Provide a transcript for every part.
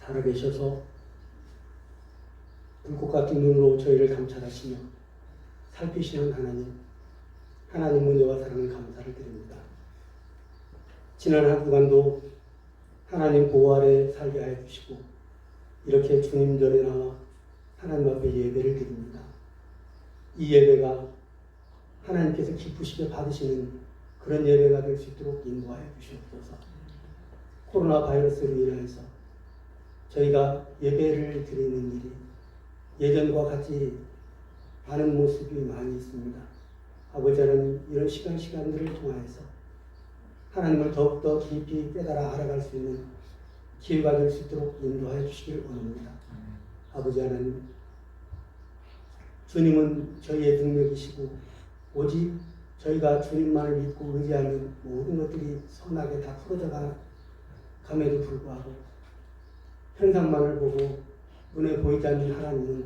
살아계셔서 불꽃 같은 눈으로 저희를 감찰하시며 살피시는 하나님 은혜와 사랑을 감사를 드립니다. 지난 한 주간도 하나님 보호 아래 살게 하여 주시고 이렇게 주님 전에 나와 하나님 앞에 예배를 드립니다. 이 예배가 하나님께서 기쁘시게 받으시는 그런 예배가 될 수 있도록 인도하여 주시옵소서. 코로나 바이러스로 인해서 저희가 예배를 드리는 일이 예전과 같이 않은 모습이 많이 있습니다. 아버지 하나님, 이런 시간들을 통하여서 하나님을 더욱더 깊이 깨달아 알아갈 수 있는 기회가 될 수 있도록 인도하여 주시길 원합니다. 아버지 하나님, 주님은 저희의 능력이시고 오직 저희가 주님만을 믿고 의지하는 모든 것들이 선하게 다 풀어져 감에도 불구하고 현상만을 보고 눈에 보이지 않는 하나님은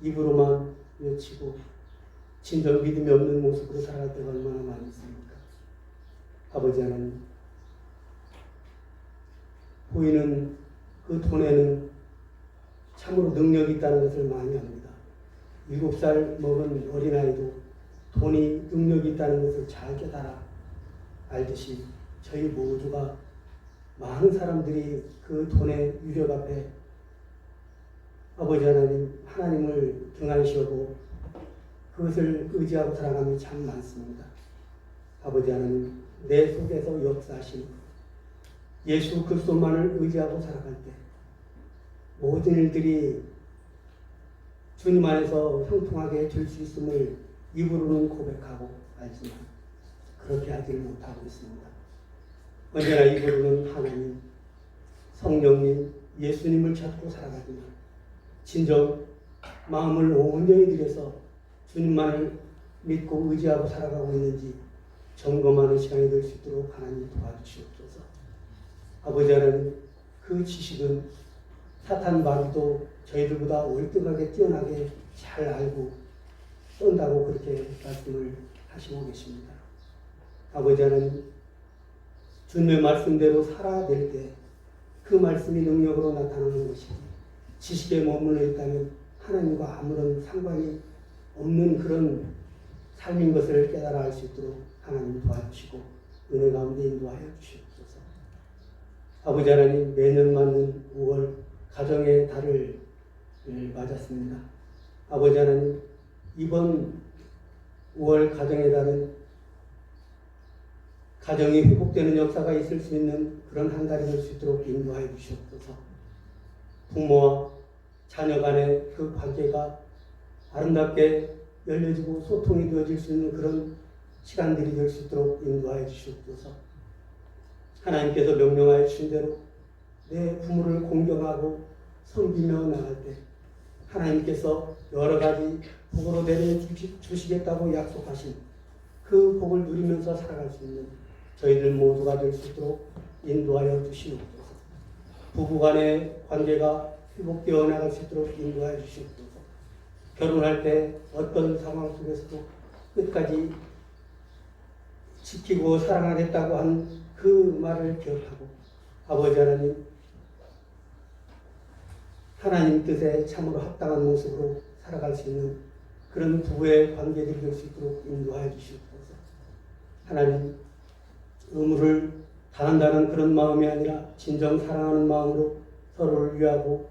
입으로만 외치고 진정 믿음이 없는 모습으로 살아갈 때가 얼마나 많이 있습니까? 아버지 하나님, 보이는 그 돈에는 참으로 능력이 있다는 것을 많이 압니다. 7살 먹은 어린아이도 돈이 능력이 있다는 것을 잘 깨달아 알듯이 저희 모두가 많은 사람들이 그 돈의 유력 앞에 아버지 하나님, 하나님을 등한시하고 그것을 의지하고 살아감이 참 많습니다. 아버지 하나님, 내 속에서 역사하신 예수 그리스도만을 의지하고 살아갈 때 모든 일들이 주님 안에서 형통하게 될 수 있음을 입으로는 고백하고 알지만 그렇게 하지를 못하고 있습니다. 언제나 입으로는 하나님, 성령님, 예수님을 찾고 살아가지만 진정 마음을 온전히 들여서 주님만을 믿고 의지하고 살아가고 있는지 점검하는 시간이 될 수 있도록 하나님 도와주시옵소서. 아버지 하나님, 그 지식은 사탄 마귀도 저희들보다 월등하게 뛰어나게 잘 알고 떤다고 그렇게 말씀을 하시고 계십니다. 아버지 하나님, 주님의 말씀대로 살아낼 때 그 말씀이 능력으로 나타나는 것이지 지식에 머물러 있다면 하나님과 아무런 상관이 없는 그런 삶인 것을 깨달아 알 수 있도록 하나님 도와주시고 은혜 가운데 인도하여 주시옵소서. 아버지 하나님, 매년 맞는 5월 가정의 달을 맞았습니다. 아버지 하나님, 이번 5월 가정의 달은 가정이 회복되는 역사가 있을 수 있는 그런 한 달이 될 수 있도록 인도하여 주시옵소서. 부모와 자녀 간의 그 관계가 아름답게 열려지고 소통이 되어질 수 있는 그런 시간들이 될 수 있도록 인도하여 주시옵소서. 하나님께서 명령하여 주신 대로 내 부모를 공경하고 섬기며 나갈 때 하나님께서 여러 가지 복으로 내려주시겠다고 약속하신 그 복을 누리면서 살아갈 수 있는 저희들 모두가 될 수 있도록 인도하여 주시옵소서. 부부간의 관계가 회복되어 나갈 수 있도록 인도하여 주시옵소서. 결혼할 때 어떤 상황 속에서도 끝까지 지키고 사랑하겠다고 한 그 말을 기억하고 아버지 하나님 뜻에 참으로 합당한 모습으로 살아갈 수 있는 그런 부부의 관계들이 될 수 있도록 인도하여 주시옵소서. 하나님, 의무를 다한다는 그런 마음이 아니라 진정 사랑하는 마음으로 서로를 위하고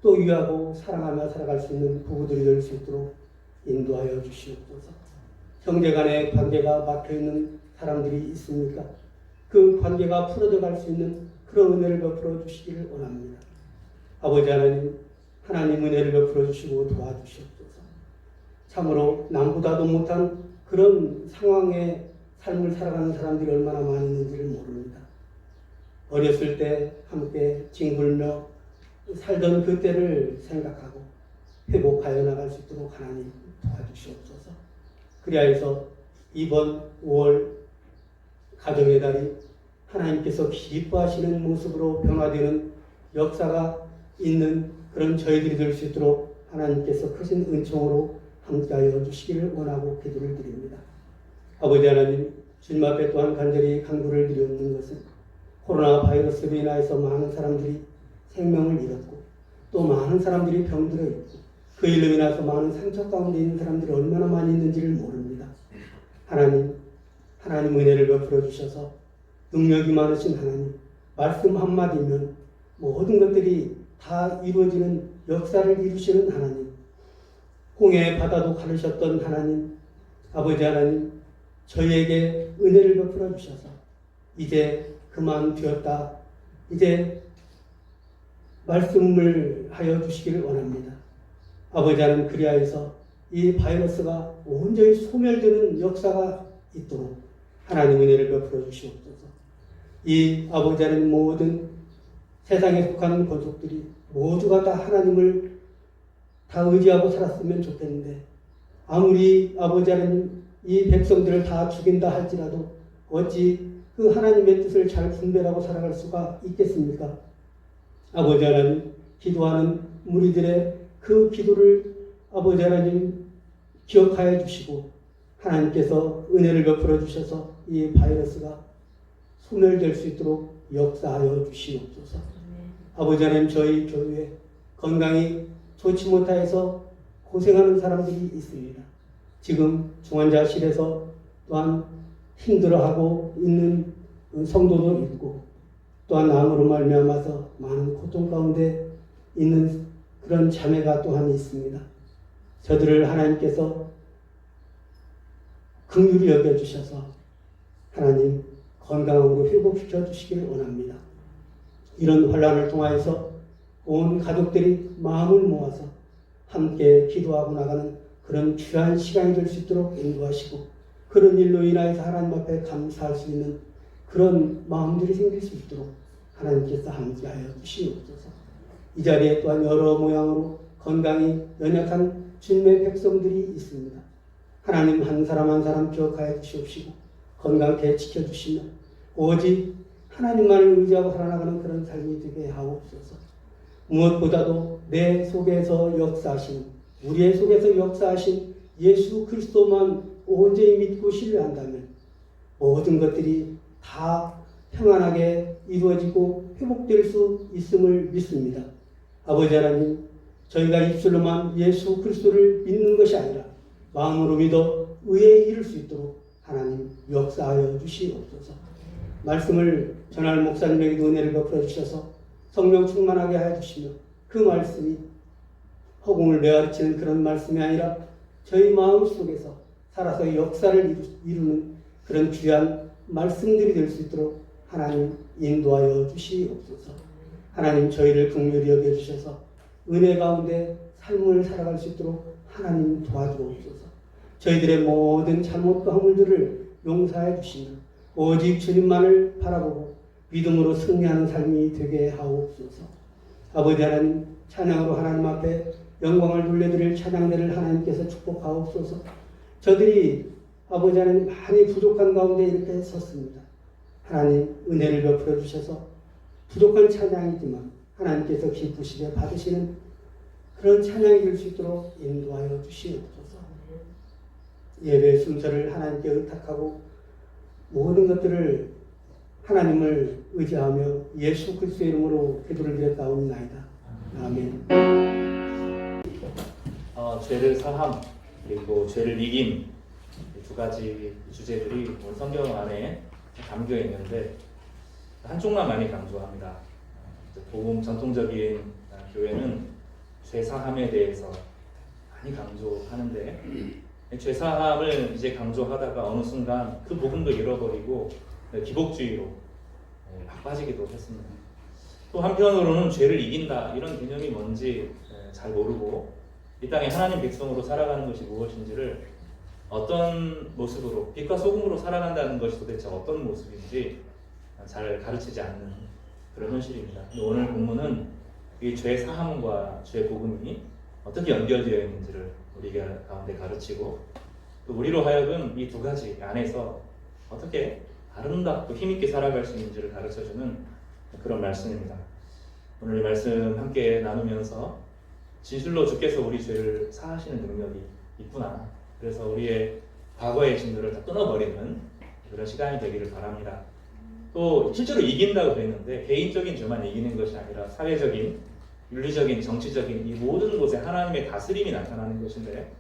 또 위하고 사랑하며 살아갈 수 있는 부부들이 될 수 있도록 인도하여 주시옵소서. 형제 간의 관계가 막혀있는 사람들이 있습니까? 그 관계가 풀어져 갈 수 있는 그런 은혜를 베풀어 주시기를 원합니다. 아버지 하나님, 하나님 은혜를 베풀어 주시고 도와주시옵소서. 참으로 남보다도 못한 그런 상황의 삶을 살아가는 사람들이 얼마나 많이 있는지를 모릅니다. 어렸을 때 함께 뒹굴며 살던 그때를 생각하고 회복하여 나갈 수 있도록 하나님 도와주시옵소서. 그리하여서 이번 5월 가정의 달이 하나님께서 기뻐하시는 모습으로 변화되는 역사가 있는 그런 저희들이 될 수 있도록 하나님께서 크신 은총으로 함께하여 주시기를 원하고 기도를 드립니다. 아버지 하나님, 주님 앞에 또한 간절히 간구를 드리는 것은 코로나 바이러스로 인하여서 많은 사람들이 생명을 잃었고 또 많은 사람들이 병들어 있고 그 일로 인해서 많은 상처 가운데 있는 사람들이 얼마나 많이 있는지를 모릅니다. 하나님 은혜를 베풀어 주셔서 능력이 많으신 하나님, 말씀 한마디면 모든 것들이 다 이루어지는 역사를 이루시는 하나님, 홍해 바다도 가르셨던 하나님, 아버지 하나님, 저희에게 은혜를 베풀어 주셔서 이제 그만 되었다, 이제 말씀을 하여 주시기를 원합니다. 아버지 하나님, 그리하여서 이 바이러스가 온전히 소멸되는 역사가 있도록 하나님 은혜를 베풀어 주시옵소서. 이 아버지 하나님, 모든 세상에 속한 권속들이 모두가 다 하나님을 다 의지하고 살았으면 좋겠는데, 아무리 아버지 하나님 이 백성들을 다 죽인다 할지라도 어찌 그 하나님의 뜻을 잘 분별하고 살아갈 수가 있겠습니까? 아버지 하나님, 기도하는 무리들의 그 기도를 아버지 하나님 기억하여 주시고 하나님께서 은혜를 베풀어 주셔서 이 바이러스가 소멸될 수 있도록 역사하여 주시옵소서. 아버지 하나님, 저희 교회에 건강이 좋지 못하여서 고생하는 사람들이 있습니다. 지금 중환자실에서 또한 힘들어하고 있는 성도도 있고 또한 암으로 말미암아서 많은 고통 가운데 있는 그런 자매가 또한 있습니다. 저들을 하나님께서 긍휼히 여겨주셔서 하나님 건강으로 회복시켜 주시기를 원합니다. 이런 환난을 통하여서 온 가족들이 마음을 모아서 함께 기도하고 나가는 그런 귀한 시간이 될 수 있도록 인도하시고 그런 일로 인하여서 하나님 앞에 감사할 수 있는 그런 마음들이 생길 수 있도록 하나님께서 함께하여 주시옵소서. 이 자리에 또한 여러 모양으로 건강이 연약한 주님의 백성들이 있습니다. 하나님 한 사람 한 사람 기억하여 주시옵시고 건강케 지켜주시며 오직 하나님만을 의지하고 살아나가는 그런 삶이 되게 하옵소서. 무엇보다도 내 속에서 역사하신, 우리의 속에서 역사하신 예수 그리스도만 온전히 믿고 신뢰한다면 모든 것들이 다 평안하게 이루어지고 회복될 수 있음을 믿습니다. 아버지 하나님, 저희가 입술로만 예수 그리스도를 믿는 것이 아니라 마음으로 믿어 의에 이를 수 있도록 하나님 역사하여 주시옵소서. 말씀을 전할 목사님에게도 은혜를 베풀어 주셔서 성령 충만하게 하여 주시며 그 말씀이 허공을 메아리치는 그런 말씀이 아니라 저희 마음 속에서 살아서 역사를 이루는 그런 귀한 말씀들이 될 수 있도록 하나님 인도하여 주시옵소서. 하나님 저희를 긍휼히 여겨주셔서 은혜 가운데 삶을 살아갈 수 있도록 하나님 도와주옵소서. 저희들의 모든 잘못과 허물들을 용서해 주시며 오직 주님만을 바라보고 믿음으로 승리하는 삶이 되게 하옵소서. 아버지 하나님, 찬양으로 하나님 앞에 영광을 돌려드릴 찬양대를 하나님께서 축복하옵소서. 저들이 아버지 하나님 많이 부족한 가운데 이렇게 섰습니다. 하나님 은혜를 베풀어 주셔서 부족한 찬양이지만 하나님께서 기쁘시게 받으시는 그런 찬양이 될 수 있도록 인도하여 주시옵소서. 예배 순서를 하나님께 의탁하고 모든 것들을 하나님을 의지하며 예수 그리스도의 이름으로 기도를 드렸사옵나이다. 아멘. 죄를 사함 그리고 죄를 이김, 두 가지 주제들이 오늘 성경 안에 담겨 있는데 한쪽만 많이 강조합니다. 복음 전통적인 교회는 죄 사함에 대해서 많이 강조하는데 죄 사함을 이제 강조하다가 어느 순간 그 복음도 잃어버리고 기복주의로 막 빠지기도 했습니다. 또 한편으로는 죄를 이긴다 이런 개념이 뭔지 잘 모르고 이 땅에 하나님 백성으로 살아가는 것이 무엇인지를 어떤 모습으로 빛과 소금으로 살아간다는 것이 도대체 어떤 모습인지 잘 가르치지 않는 그런 현실입니다. 오늘 본문은 이 죄 사함과 죄 복음이 어떻게 연결되어 있는지를 우리가 가운데 가르치고 또 우리로 하여금 이 두 가지 안에서 어떻게 아름답고 힘있게 살아갈 수 있는지를 가르쳐주는 그런 말씀입니다. 오늘 이 말씀 함께 나누면서 진실로 주께서 우리 죄를 사하시는 능력이 있구나. 그래서 우리의 과거의 진노를 다 끊어버리는 그런 시간이 되기를 바랍니다. 또 실제로 이긴다고 그랬는데 개인적인 죄만 이기는 것이 아니라 사회적인, 윤리적인, 정치적인 이 모든 곳에 하나님의 다스림이 나타나는 것인데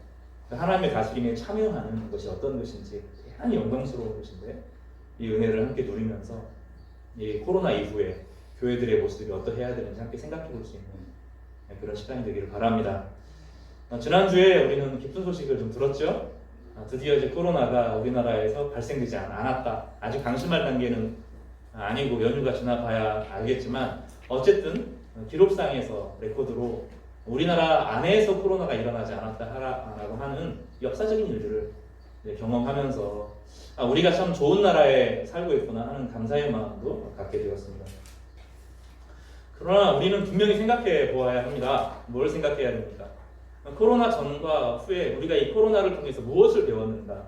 그 하나님의 다스림에 참여하는 것이 어떤 것인지 대단히 영광스러운 것인데 이 은혜를 함께 누리면서 이 코로나 이후에 교회들의 모습이 어떠해야 되는지 함께 생각해 볼 수 있는 그런 시간이 되기를 바랍니다. 지난주에 우리는 기쁜 소식을 좀 들었죠. 드디어 이제 코로나가 우리나라에서 발생되지 않았다. 아직 방심할 단계는 아니고 연휴가 지나봐야 알겠지만 어쨌든 기록상에서 레코드로 우리나라 안에서 코로나가 일어나지 않았다라고 하는 역사적인 일들을 경험하면서 우리가 참 좋은 나라에 살고 있구나 하는 감사의 마음도 갖게 되었습니다. 그러나 우리는 분명히 생각해 보아야 합니다. 뭘 생각해야 됩니까? 코로나 전과 후에 우리가 이 코로나를 통해서 무엇을 배웠는가?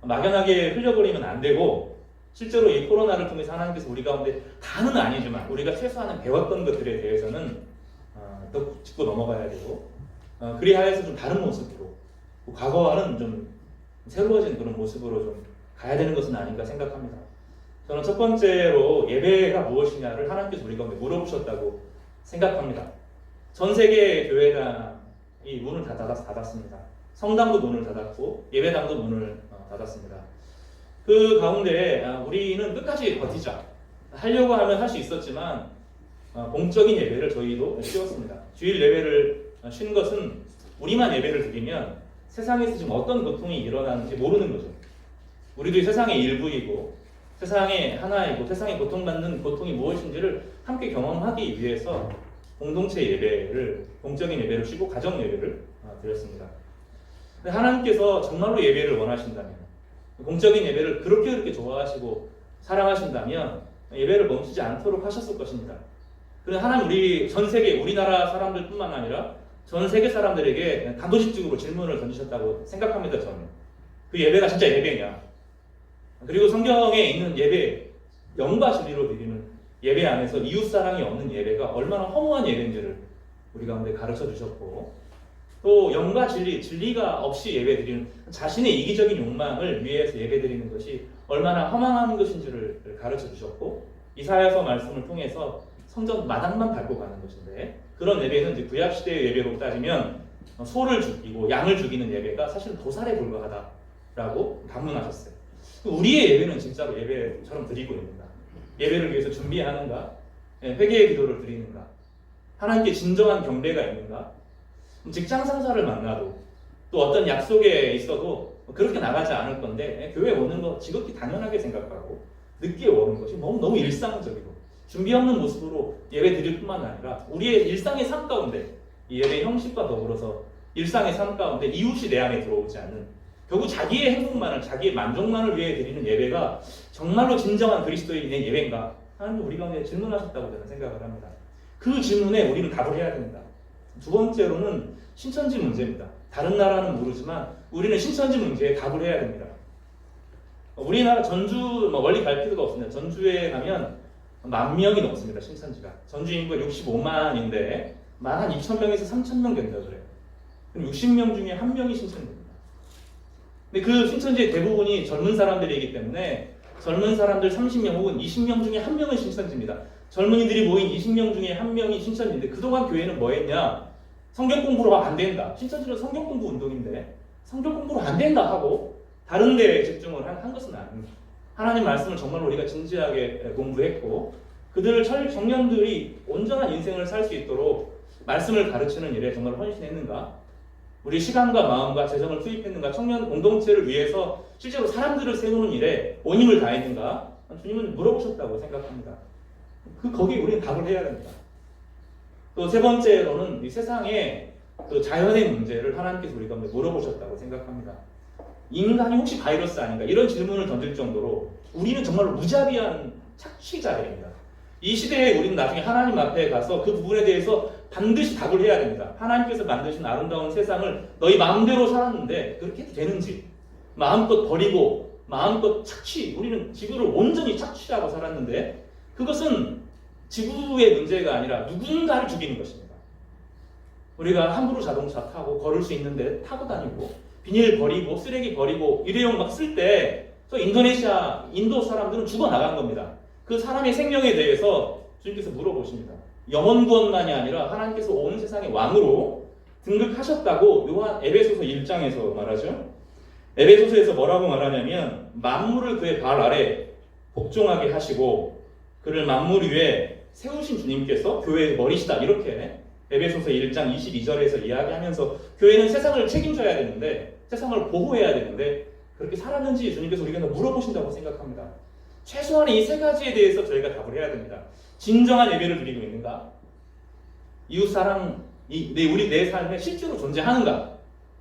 막연하게 흘려버리면 안 되고 실제로 이 코로나를 통해서 하나님께서 우리 가운데 다는 아니지만 우리가 최소한은 배웠던 것들에 대해서는 더 짚고 넘어가야 되고 그리하여서 좀 다른 모습으로 과거와는 좀 새로워진 그런 모습으로 좀 가야 되는 것은 아닌가 생각합니다. 저는 첫 번째로 예배가 무엇이냐를 하나님께서 우리 가운데 물어보셨다고 생각합니다. 전 세계 교회당이 문을 다 닫았습니다. 성당도 문을 닫았고 예배당도 문을 닫았습니다. 그 가운데 우리는 끝까지 버티자 하려고 하면 할 수 있었지만 공적인 예배를 저희도 쉬었습니다. 주일 예배를 쉰 것은 우리만 예배를 드리면 세상에서 지금 어떤 고통이 일어나는지 모르는 거죠. 우리도 이 세상의 일부이고 세상의 하나이고 세상에 고통받는 고통이 무엇인지를 함께 경험하기 위해서 공동체 예배를 공적인 예배를 쉬고 가정 예배를 드렸습니다. 근데 하나님께서 정말로 예배를 원하신다면 공적인 예배를 그렇게 좋아하시고 사랑하신다면 예배를 멈추지 않도록 하셨을 것입니다. 그래서 하나님 우리 전 세계 우리나라 사람들뿐만 아니라 전 세계 사람들에게 단도직입적으로 질문을 던지셨다고 생각합니다. 저는 그 예배가 진짜 예배냐? 그리고 성경에 있는 예배 영과 진리로 드리는 예배 안에서 이웃사랑이 없는 예배가 얼마나 허무한 예배인지를 우리 가운데 가르쳐 주셨고 또 영과 진리가 없이 예배드리는 자신의 이기적인 욕망을 위해서 예배드리는 것이 얼마나 허망한 것인지를 가르쳐 주셨고 이사야서 말씀을 통해서 성전 마당만 밟고 가는 것인데 그런 예배는 이제 구약시대의 예배로 따지면 소를 죽이고 양을 죽이는 예배가 사실 도살에 불과하다라고 반문하셨어요. 우리의 예배는 진짜로 예배처럼 드리고 있는가? 예배를 위해서 준비하는가? 회개의 기도를 드리는가? 하나님께 진정한 경배가 있는가? 직장 상사를 만나도 또 어떤 약속에 있어도 그렇게 나가지 않을 건데 교회 오는 거 지극히 당연하게 생각하고 늦게 오는 것이 너무 일상적이고 준비 없는 모습으로 예배 드릴 뿐만 아니라 우리의 일상의 삶 가운데 이 예배 형식과 더불어서 일상의 삶 가운데 이웃이 내 안에 들어오지 않는 결국 자기의 행복만을 자기의 만족만을 위해 드리는 예배가 정말로 진정한 그리스도인의 예배인가? 하나님 우리 가운데 질문하셨다고 저는 생각을 합니다. 그 질문에 우리는 답을 해야 됩니다. 두 번째로는 신천지 문제입니다. 다른 나라는 모르지만 우리는 신천지 문제에 답을 해야 됩니다. 우리나라 전주 멀리 갈 필요가 없습니다. 전주에 가면 10,000명이 넘습니다. 신천지가. 전주 인구가 65만인데 12,000명에서 3,000명 된다고 그래요. 그럼 60명 중에 1명이 신천지입니다. 근데 그 신천지의 대부분이 젊은 사람들이기 때문에 젊은 사람들 30명 혹은 20명 중에 1명은 신천지입니다. 젊은이들이 모인 20명 중에 1명이 신천지인데 그동안 교회는 뭐 했냐? 성경 공부로 안 된다. 신천지는 성경 공부 운동인데 성경 공부로 안 된다 하고 다른 데에 집중을 한 것은 아닙니다. 하나님 말씀을 정말로 우리가 진지하게 공부했고 그들 청년들이 온전한 인생을 살 수 있도록 말씀을 가르치는 일에 정말 헌신했는가? 우리 시간과 마음과 재정을 투입했는가? 청년 공동체를 위해서 실제로 사람들을 세우는 일에 온 힘을 다했는가? 주님은 물어보셨다고 생각합니다. 거기에 우리는 답을 해야 됩니다. 또 세 번째로는 이 세상의 그 자연의 문제를 하나님께서 우리 가운데 물어보셨다고 생각합니다. 인간이 혹시 바이러스 아닌가? 이런 질문을 던질 정도로 우리는 정말로 무자비한 착취자입니다. 이 시대에 우리는 나중에 하나님 앞에 가서 그 부분에 대해서 반드시 답을 해야 됩니다. 하나님께서 만드신 아름다운 세상을 너희 마음대로 살았는데 그렇게 해도 되는지 마음껏 버리고 마음껏 우리는 지구를 온전히 착취하고 살았는데 그것은 지구의 문제가 아니라 누군가를 죽이는 것입니다. 우리가 함부로 자동차 타고 걸을 수 있는데 타고 다니고 비닐 버리고 쓰레기 버리고 일회용 막 쓸 때 저 인도 사람들은 죽어나간 겁니다. 그 사람의 생명에 대해서 주님께서 물어보십니다. 영원 구원만이 아니라 하나님께서 온 세상의 왕으로 등극하셨다고 요한 에베소서 1장에서 말하죠. 에베소서에서 뭐라고 말하냐면 만물을 그의 발 아래 복종하게 하시고 그를 만물 위에 세우신 주님께서 교회의 머리시다. 이렇게 에베소서 1장 22절에서 이야기하면서 교회는 세상을 책임져야 되는데 세상을 보호해야 되는데 그렇게 살았는지 주님께서 우리에게 물어보신다고 생각합니다. 최소한의 이 세 가지에 대해서 저희가 답을 해야 됩니다. 진정한 예배를 드리고 있는가? 이웃사랑이 내 삶에 실제로 존재하는가?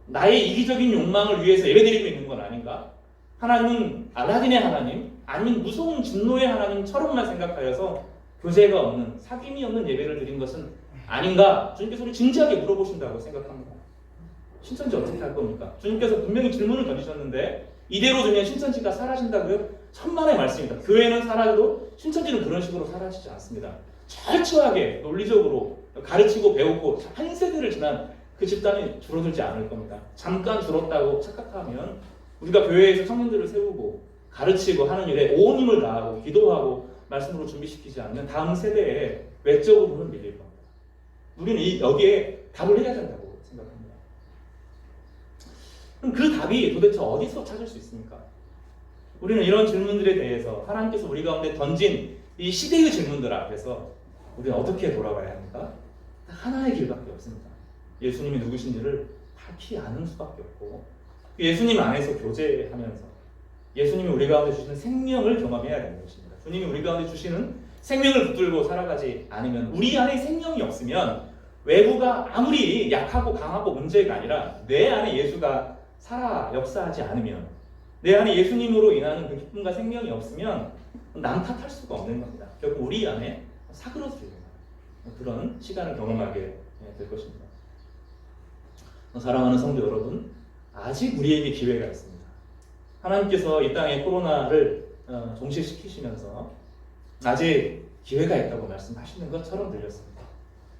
나의 이기적인 욕망을 위해서 예배드리고 있는 건 아닌가? 하나님은 알라딘의 하나님, 아니면 무서운 진노의 하나님처럼만 생각하여서 교제가 없는, 사귐이 없는 예배를 드린 것은 아닌가? 주님께서 우리 진지하게 물어보신다고 생각합니다. 신천지 어떻게 할 겁니까? 주님께서 분명히 질문을 던지셨는데 이대로 두면 신천지가 사라진다고요? 천만의 말씀입니다. 교회는 사라져도 신천지는 그런 식으로 사라지지 않습니다. 철저하게 논리적으로 가르치고 배우고 한 세대를 지난 그 집단이 줄어들지 않을 겁니다. 잠깐 줄었다고 착각하면 우리가 교회에서 청년들을 세우고 가르치고 하는 일에 온 힘을 다하고 기도하고 말씀으로 준비시키지 않으면 다음 세대에 외적으로는 밀릴 겁니다. 우리는 여기에 답을 해야 된다고 생각합니다. 그럼 그 답이 도대체 어디서 찾을 수 있습니까? 우리는 이런 질문들에 대해서 하나님께서 우리 가운데 던진 이 시대의 질문들 앞에서 우리는 어떻게 돌아가야 합니까? 하나의 길밖에 없습니다. 예수님이 누구신지를 밝히 아는 수밖에 없고 예수님 안에서 교제하면서 예수님이 우리 가운데 주시는 생명을 경험해야 되는 것입니다. 주님이 우리 가운데 주시는 생명을 붙들고 살아가지 않으면 우리 안에 생명이 없으면 외부가 아무리 약하고 강하고 문제가 아니라 내 안에 예수가 살아 역사하지 않으면 내 안에 예수님으로 인하는 그 기쁨과 생명이 없으면 남 탓할 수가 없는 겁니다. 결국 우리 안에 사그러뜨리는 그런 시간을 경험하게 될 것입니다. 사랑하는 성도 여러분, 아직 우리에게 기회가 있습니다. 하나님께서 이 땅에 코로나를 종식시키시면서 아직 기회가 있다고 말씀하시는 것처럼 들렸습니다.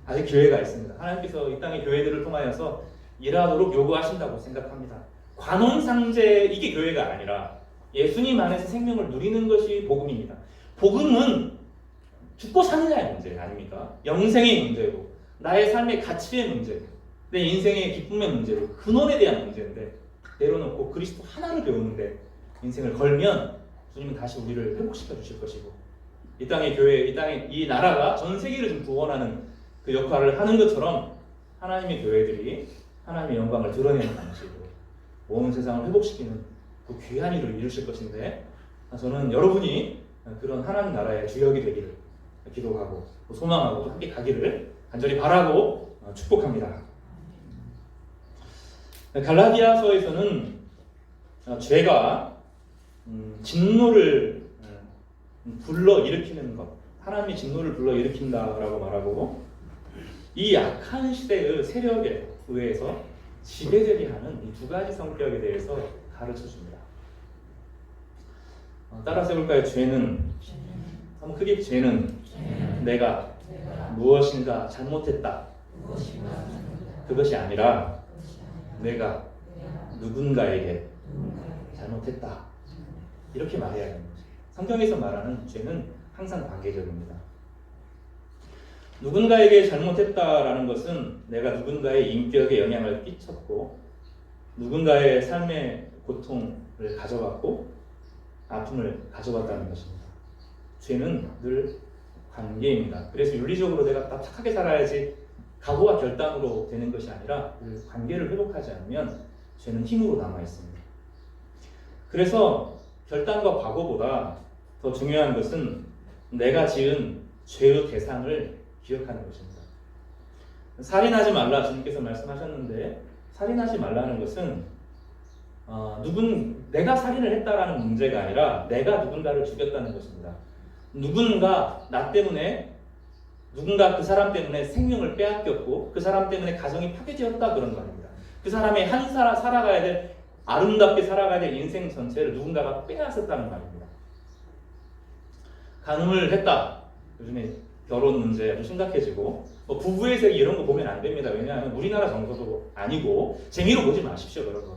아직 기회가 있습니다. 하나님께서 이 땅의 교회들을 통하여서 일하도록 요구하신다고 생각합니다. 관원상제 이게 교회가 아니라 예수님 안에서 생명을 누리는 것이 복음입니다. 복음은 죽고 사느냐의 문제 아닙니까? 영생의 문제고 나의 삶의 가치의 문제고 내 인생의 기쁨의 문제로 근원에 대한 문제인데 내려놓고 그리스도 하나를 배우는데 인생을 걸면 주님은 다시 우리를 회복시켜 주실 것이고 이 땅의 교회, 이 나라가 전 세계를 좀 구원하는 그 역할을 하는 것처럼 하나님의 교회들이 하나님의 영광을 드러내는 방식으로 온 세상을 회복시키는 그 귀한 일을 이루실 것인데 저는 여러분이 그런 하나님 나라의 주역이 되기를 기도하고 소망하고 함께 가기를 간절히 바라고 축복합니다. 갈라디아서에서는 죄가 진노를 불러일으키는 것, 하나님의 진노를 불러일으킨다라고 말하고 이 약한 시대의 세력에 의해서 지배되게 하는 이 두 가지 성격에 대해서 가르쳐 줍니다. 따라서 해볼까요? 죄는 한번 크게 죄는 내가 무엇인가 잘못했다. 그것이 아니라 내가 누군가에게 잘못했다. 이렇게 말해야 하는 거죠. 성경에서 말하는 죄는 항상 관계적입니다. 누군가에게 잘못했다라는 것은 내가 누군가의 인격에 영향을 끼쳤고 누군가의 삶의 고통을 가져왔고 아픔을 가져왔다는 것입니다. 죄는 늘 관계입니다. 그래서 윤리적으로 내가 딱 착하게 살아야지 각오와 결단으로 되는 것이 아니라 그 관계를 회복하지 않으면 죄는 힘으로 남아있습니다. 그래서 결단과 각오보다 더 중요한 것은 내가 지은 죄의 대상을 기억하는 것입니다. 살인하지 말라 주님께서 말씀하셨는데 살인하지 말라는 것은 내가 살인을 했다라는 문제가 아니라 내가 누군가를 죽였다는 것입니다. 누군가 나 때문에 누군가 그 사람 때문에 생명을 빼앗겼고 그 사람 때문에 가정이 파괴되었다 그런 말입니다. 그 사람의 살아가야 될 아름답게 살아가야 될 인생 전체를 누군가가 빼앗았다는 말입니다. 간음을 했다. 요즘에 결혼 문제 아주 심각해지고 부부의 세계 이런 거 보면 안 됩니다. 왜냐하면 우리나라 정서도 아니고 재미로 보지 마십시오. 여러분.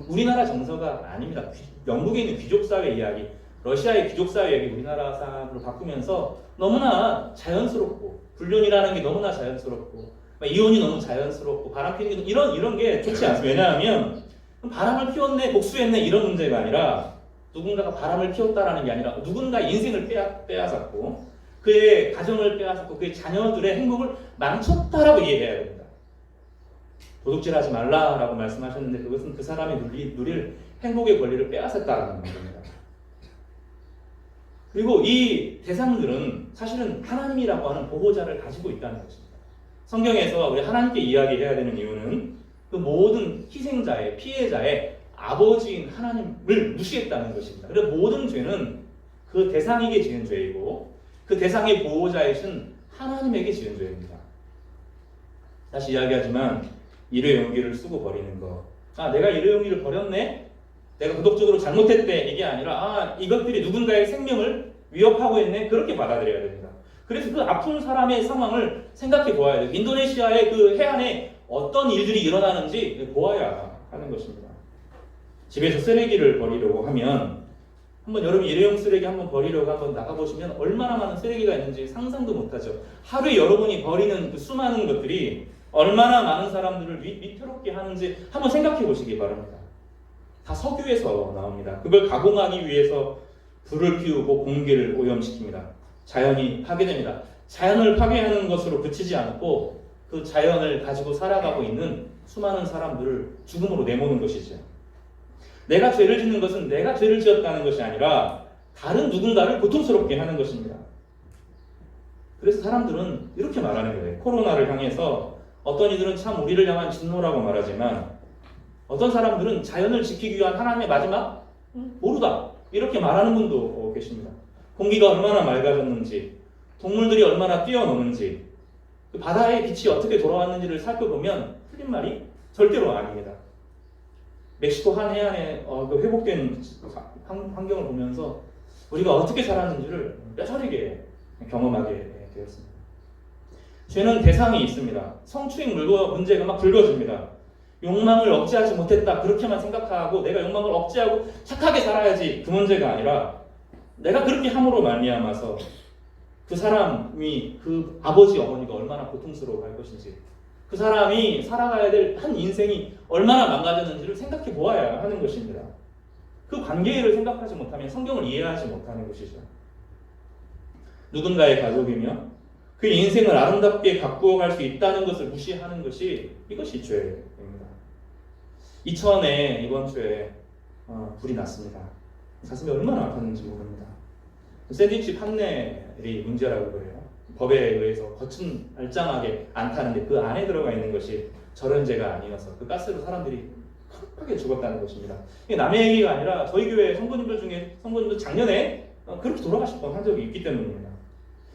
우리나라 정서가 아닙니다. 영국에 있는 귀족 사회 이야기 러시아의 귀족사회에 우리나라 사람으로 바꾸면서 너무나 자연스럽고 불륜이라는 게 너무나 자연스럽고 이혼이 너무 자연스럽고 바람 피는 게 이런 게 좋지 않습니다. 왜냐하면 바람을 피웠네 복수했네 이런 문제가 아니라 누군가가 바람을 피웠다라는 게 아니라 누군가 인생을 빼앗았고 그의 가정을 빼앗았고 그의 자녀들의 행복을 망쳤다라고 이해해야 됩니다. 도둑질하지 말라라고 말씀하셨는데 그것은 그 사람이 누릴 행복의 권리를 빼앗았다라는 겁니다. 그리고 이 대상들은 사실은 하나님이라고 하는 보호자를 가지고 있다는 것입니다. 성경에서 우리 하나님께 이야기해야 되는 이유는 그 모든 희생자의 피해자의 아버지인 하나님을 무시했다는 것입니다. 그래서 모든 죄는 그 대상에게 지은 죄이고 그 대상의 보호자이신 하나님에게 지은 죄입니다. 다시 이야기하지만 일회용기를 쓰고 버리는 것. 내가 일회용기를 버렸네? 내가 도덕적으로 잘못했대. 이게 아니라 이것들이 누군가의 생명을 위협하고 있네. 그렇게 받아들여야 됩니다. 그래서 그 아픈 사람의 상황을 생각해 보아야 돼요. 인도네시아의 그 해안에 어떤 일들이 일어나는지 보아야 하는 것입니다. 집에서 쓰레기를 버리려고 하면 한번 여러분 일회용 쓰레기 한번 버리려고 한번 나가보시면 얼마나 많은 쓰레기가 있는지 상상도 못하죠. 하루에 여러분이 버리는 그 수많은 것들이 얼마나 많은 사람들을 위태롭게 하는지 한번 생각해 보시기 바랍니다. 다 석유에서 나옵니다. 그걸 가공하기 위해서 불을 피우고 공기를 오염시킵니다. 자연이 파괴됩니다. 자연을 파괴하는 것으로 그치지 않고 그 자연을 가지고 살아가고 있는 수많은 사람들을 죽음으로 내모는 것이죠. 내가 죄를 짓는 것은 내가 죄를 지었다는 것이 아니라 다른 누군가를 고통스럽게 하는 것입니다. 그래서 사람들은 이렇게 말하는 거예요. 코로나를 향해서 어떤 이들은 참 우리를 향한 진노라고 말하지만 어떤 사람들은 자연을 지키기 위한 하나님의 마지막 보루다 이렇게 말하는 분도 계십니다. 공기가 얼마나 맑아졌는지 동물들이 얼마나 뛰어노는지 그 바다의 빛이 어떻게 돌아왔는지를 살펴보면 틀린 말이 절대로 아닙니다. 멕시코 한 해안의 그 회복된 환경을 보면서 우리가 어떻게 살았는지를 뼈저리게 경험하게 되었습니다. 죄는 대상이 있습니다. 성추행 문제가 막 불거집니다. 욕망을 억제하지 못했다 그렇게만 생각하고 내가 욕망을 억제하고 착하게 살아야지 그 문제가 아니라 내가 그렇게 함으로 말미암아서 그 사람이 그 아버지 어머니가 얼마나 고통스러워할 것인지 그 사람이 살아가야 될 한 인생이 얼마나 망가졌는지를 생각해 보아야 하는 것입니다. 그 관계를 생각하지 못하면 성경을 이해하지 못하는 것이죠. 누군가의 가족이며 그 인생을 아름답게 가꾸어 갈 수 있다는 것을 무시하는 것이 이것이 죄입니다. 이천에 이번 주에 불이 났습니다. 가슴이 얼마나 아팠는지 모릅니다. 샌드위치 판넬이 문제라고 그래요. 법에 의해서 겉은 말짱하게 안 타는데 그 안에 들어가 있는 것이 절연제가 아니어서 그 가스로 사람들이 급하게 죽었다는 것입니다. 이게 남의 얘기가 아니라 저희 교회 성도님들 중에 성도님들 작년에 그렇게 돌아가실 뻔한 적이 있기 때문입니다.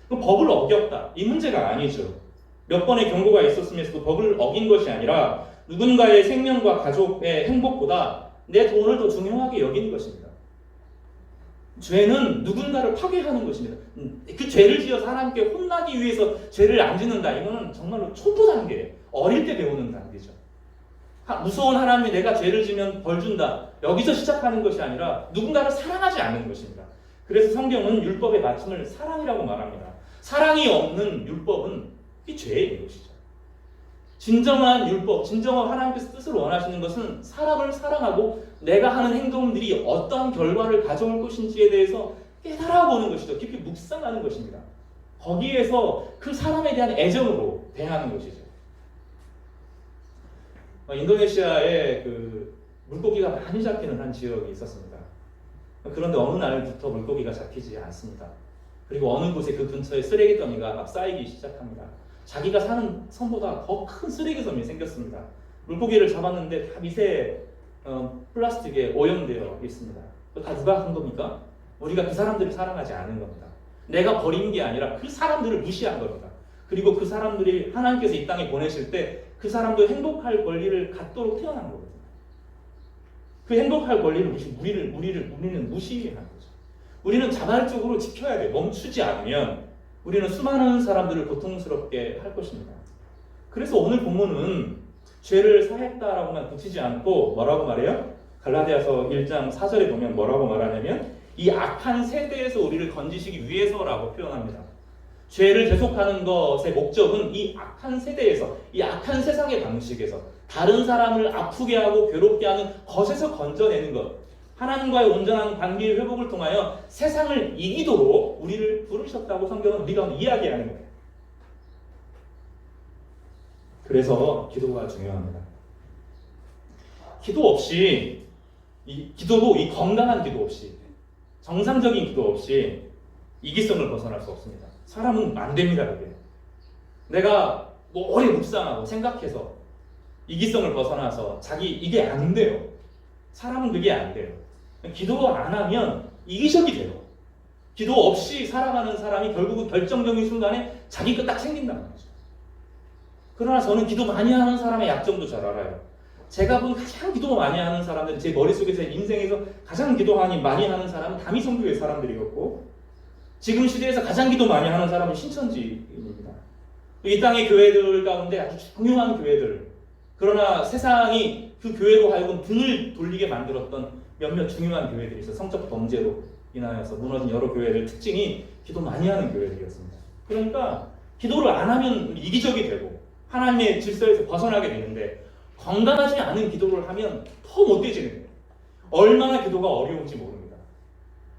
그 법을 어겼다 이 문제가 아니죠. 몇 번의 경고가 있었으면서 그 법을 어긴 것이 아니라 누군가의 생명과 가족의 행복보다 내 돈을 더 중요하게 여기는 것입니다. 죄는 누군가를 파괴하는 것입니다. 그 죄를 지어서 하나님께 혼나기 위해서 죄를 안 짓는다. 이거는 정말로 초보 단계, 어릴 때 배우는 단계죠. 무서운 하나님이 내가 죄를 지면 벌 준다. 여기서 시작하는 것이 아니라 누군가를 사랑하지 않는 것입니다. 그래서 성경은 율법의 마침을 사랑이라고 말합니다. 사랑이 없는 율법은 이 죄인 것이죠. 진정한 율법, 진정한 하나님께서 뜻을 원하시는 것은 사람을 사랑하고 내가 하는 행동들이 어떠한 결과를 가져올 것인지에 대해서 깨달아보는 것이죠. 깊이 묵상하는 것입니다. 거기에서 그 사람에 대한 애정으로 대하는 것이죠. 인도네시아에 그 물고기가 많이 잡히는 한 지역이 있었습니다. 그런데 어느 날부터 물고기가 잡히지 않습니다. 그리고 어느 곳에 그 근처에 쓰레기 더미가 막 쌓이기 시작합니다. 자기가 사는 섬보다 더 큰 쓰레기 섬이 생겼습니다. 물고기를 잡았는데 다 미세 플라스틱에 오염되어 있습니다. 다 누가 한 겁니까? 우리가 그 사람들을 사랑하지 않은 겁니다. 내가 버린 게 아니라 그 사람들을 무시한 겁니다. 그리고 그 사람들이 하나님께서 이 땅에 보내실 때 그 사람도 행복할 권리를 갖도록 태어난 거거든요. 그 행복할 권리를 우리는 무시한 거죠. 우리는 자발적으로 지켜야 돼요. 멈추지 않으면 우리는 수많은 사람들을 고통스럽게 할 것입니다. 그래서 오늘 본문은 죄를 사했다라고만 붙이지 않고 뭐라고 말해요? 갈라디아서 1장 4절에 보면 뭐라고 말하냐면 이 악한 세대에서 우리를 건지시기 위해서라고 표현합니다. 죄를 계속하는 것의 목적은 이 악한 세대에서, 이 악한 세상의 방식에서 다른 사람을 아프게 하고 괴롭게 하는 것에서 건져내는 것, 하나님과의 온전한 관계의 회복을 통하여 세상을 이기도록 우리를 부르셨다고 성경은 우리가 이야기하는 거예요. 그래서 기도가 중요합니다. 기도 없이, 기도도 이 건강한 기도 없이, 정상적인 기도 없이 이기성을 벗어날 수 없습니다. 사람은 안 됩니다, 그게. 내가 오래 묵상하고 생각해서 이기성을 벗어나서 이게 안 돼요. 사람은 그게 안 돼요. 기도 안 하면 이기적이 돼요. 기도 없이 살아가는 사람이 결국은 결정적인 순간에 자기가 딱 생긴다는 거죠. 그러나 저는 기도 많이 하는 사람의 약점도 잘 알아요. 제가 본 가장 기도 많이 하는 사람들, 제 머릿속에 제 인생에서 가장 기도 많이 하는 사람은 다미성교회 사람들이었고, 지금 시대에서 가장 기도 많이 하는 사람은 신천지입니다. 이 땅의 교회들 가운데 아주 중요한 교회들, 그러나 세상이 그 교회로 하여금 등을 돌리게 만들었던 몇몇 중요한 교회들이 있어요. 성적 범죄로 인하여서 무너진 여러 교회들 특징이 기도 많이 하는 교회들이었습니다. 그러니까 기도를 안 하면 이기적이 되고 하나님의 질서에서 벗어나게 되는데, 건강하지 않은 기도를 하면 더 못되지는 거예요. 얼마나 기도가 어려운지 모릅니다.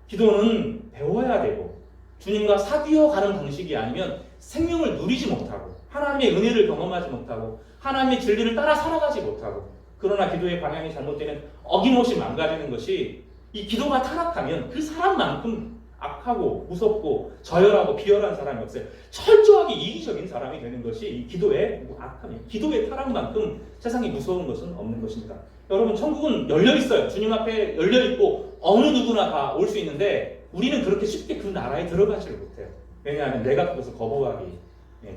기도는 배워야 되고 주님과 사귀어가는 방식이 아니면 생명을 누리지 못하고 하나님의 은혜를 경험하지 못하고 하나님의 진리를 따라 살아가지 못하고, 그러나 기도의 방향이 잘못되면 어김없이 망가지는 것이, 이 기도가 타락하면 그 사람만큼 악하고 무섭고 저열하고 비열한 사람이 없어요. 철저하게 이기적인 사람이 되는 것이 이 기도의 악함이에요. 기도의 타락만큼 세상이 무서운 것은 없는 것입니다. 여러분, 천국은 열려 있어요. 주님 앞에 열려 있고 어느 누구나 다 올 수 있는데 우리는 그렇게 쉽게 그 나라에 들어가지를 못해요. 왜냐하면 내가 그것을 거부하기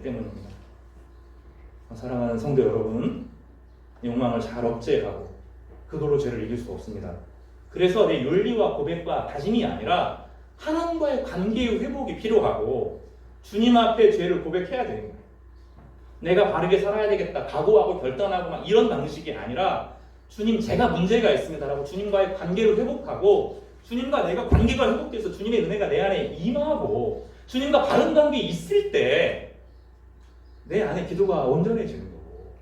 때문입니다. 사랑하는 성도 여러분, 욕망을 잘 억제하고 그도로 죄를 이길 수 없습니다. 그래서 내 윤리와 고백과 다짐이 아니라 하나님과의 관계의 회복이 필요하고 주님 앞에 죄를 고백해야 되는 거예요. 내가 바르게 살아야 되겠다 각오하고 결단하고 막 이런 방식이 아니라, 주님, 제가 문제가 있습니다라고 주님과의 관계를 회복하고, 주님과 내가 관계가 회복돼서 주님의 은혜가 내 안에 임하고 주님과 바른 관계에 있을 때 내 안에 기도가 온전해지는 거고,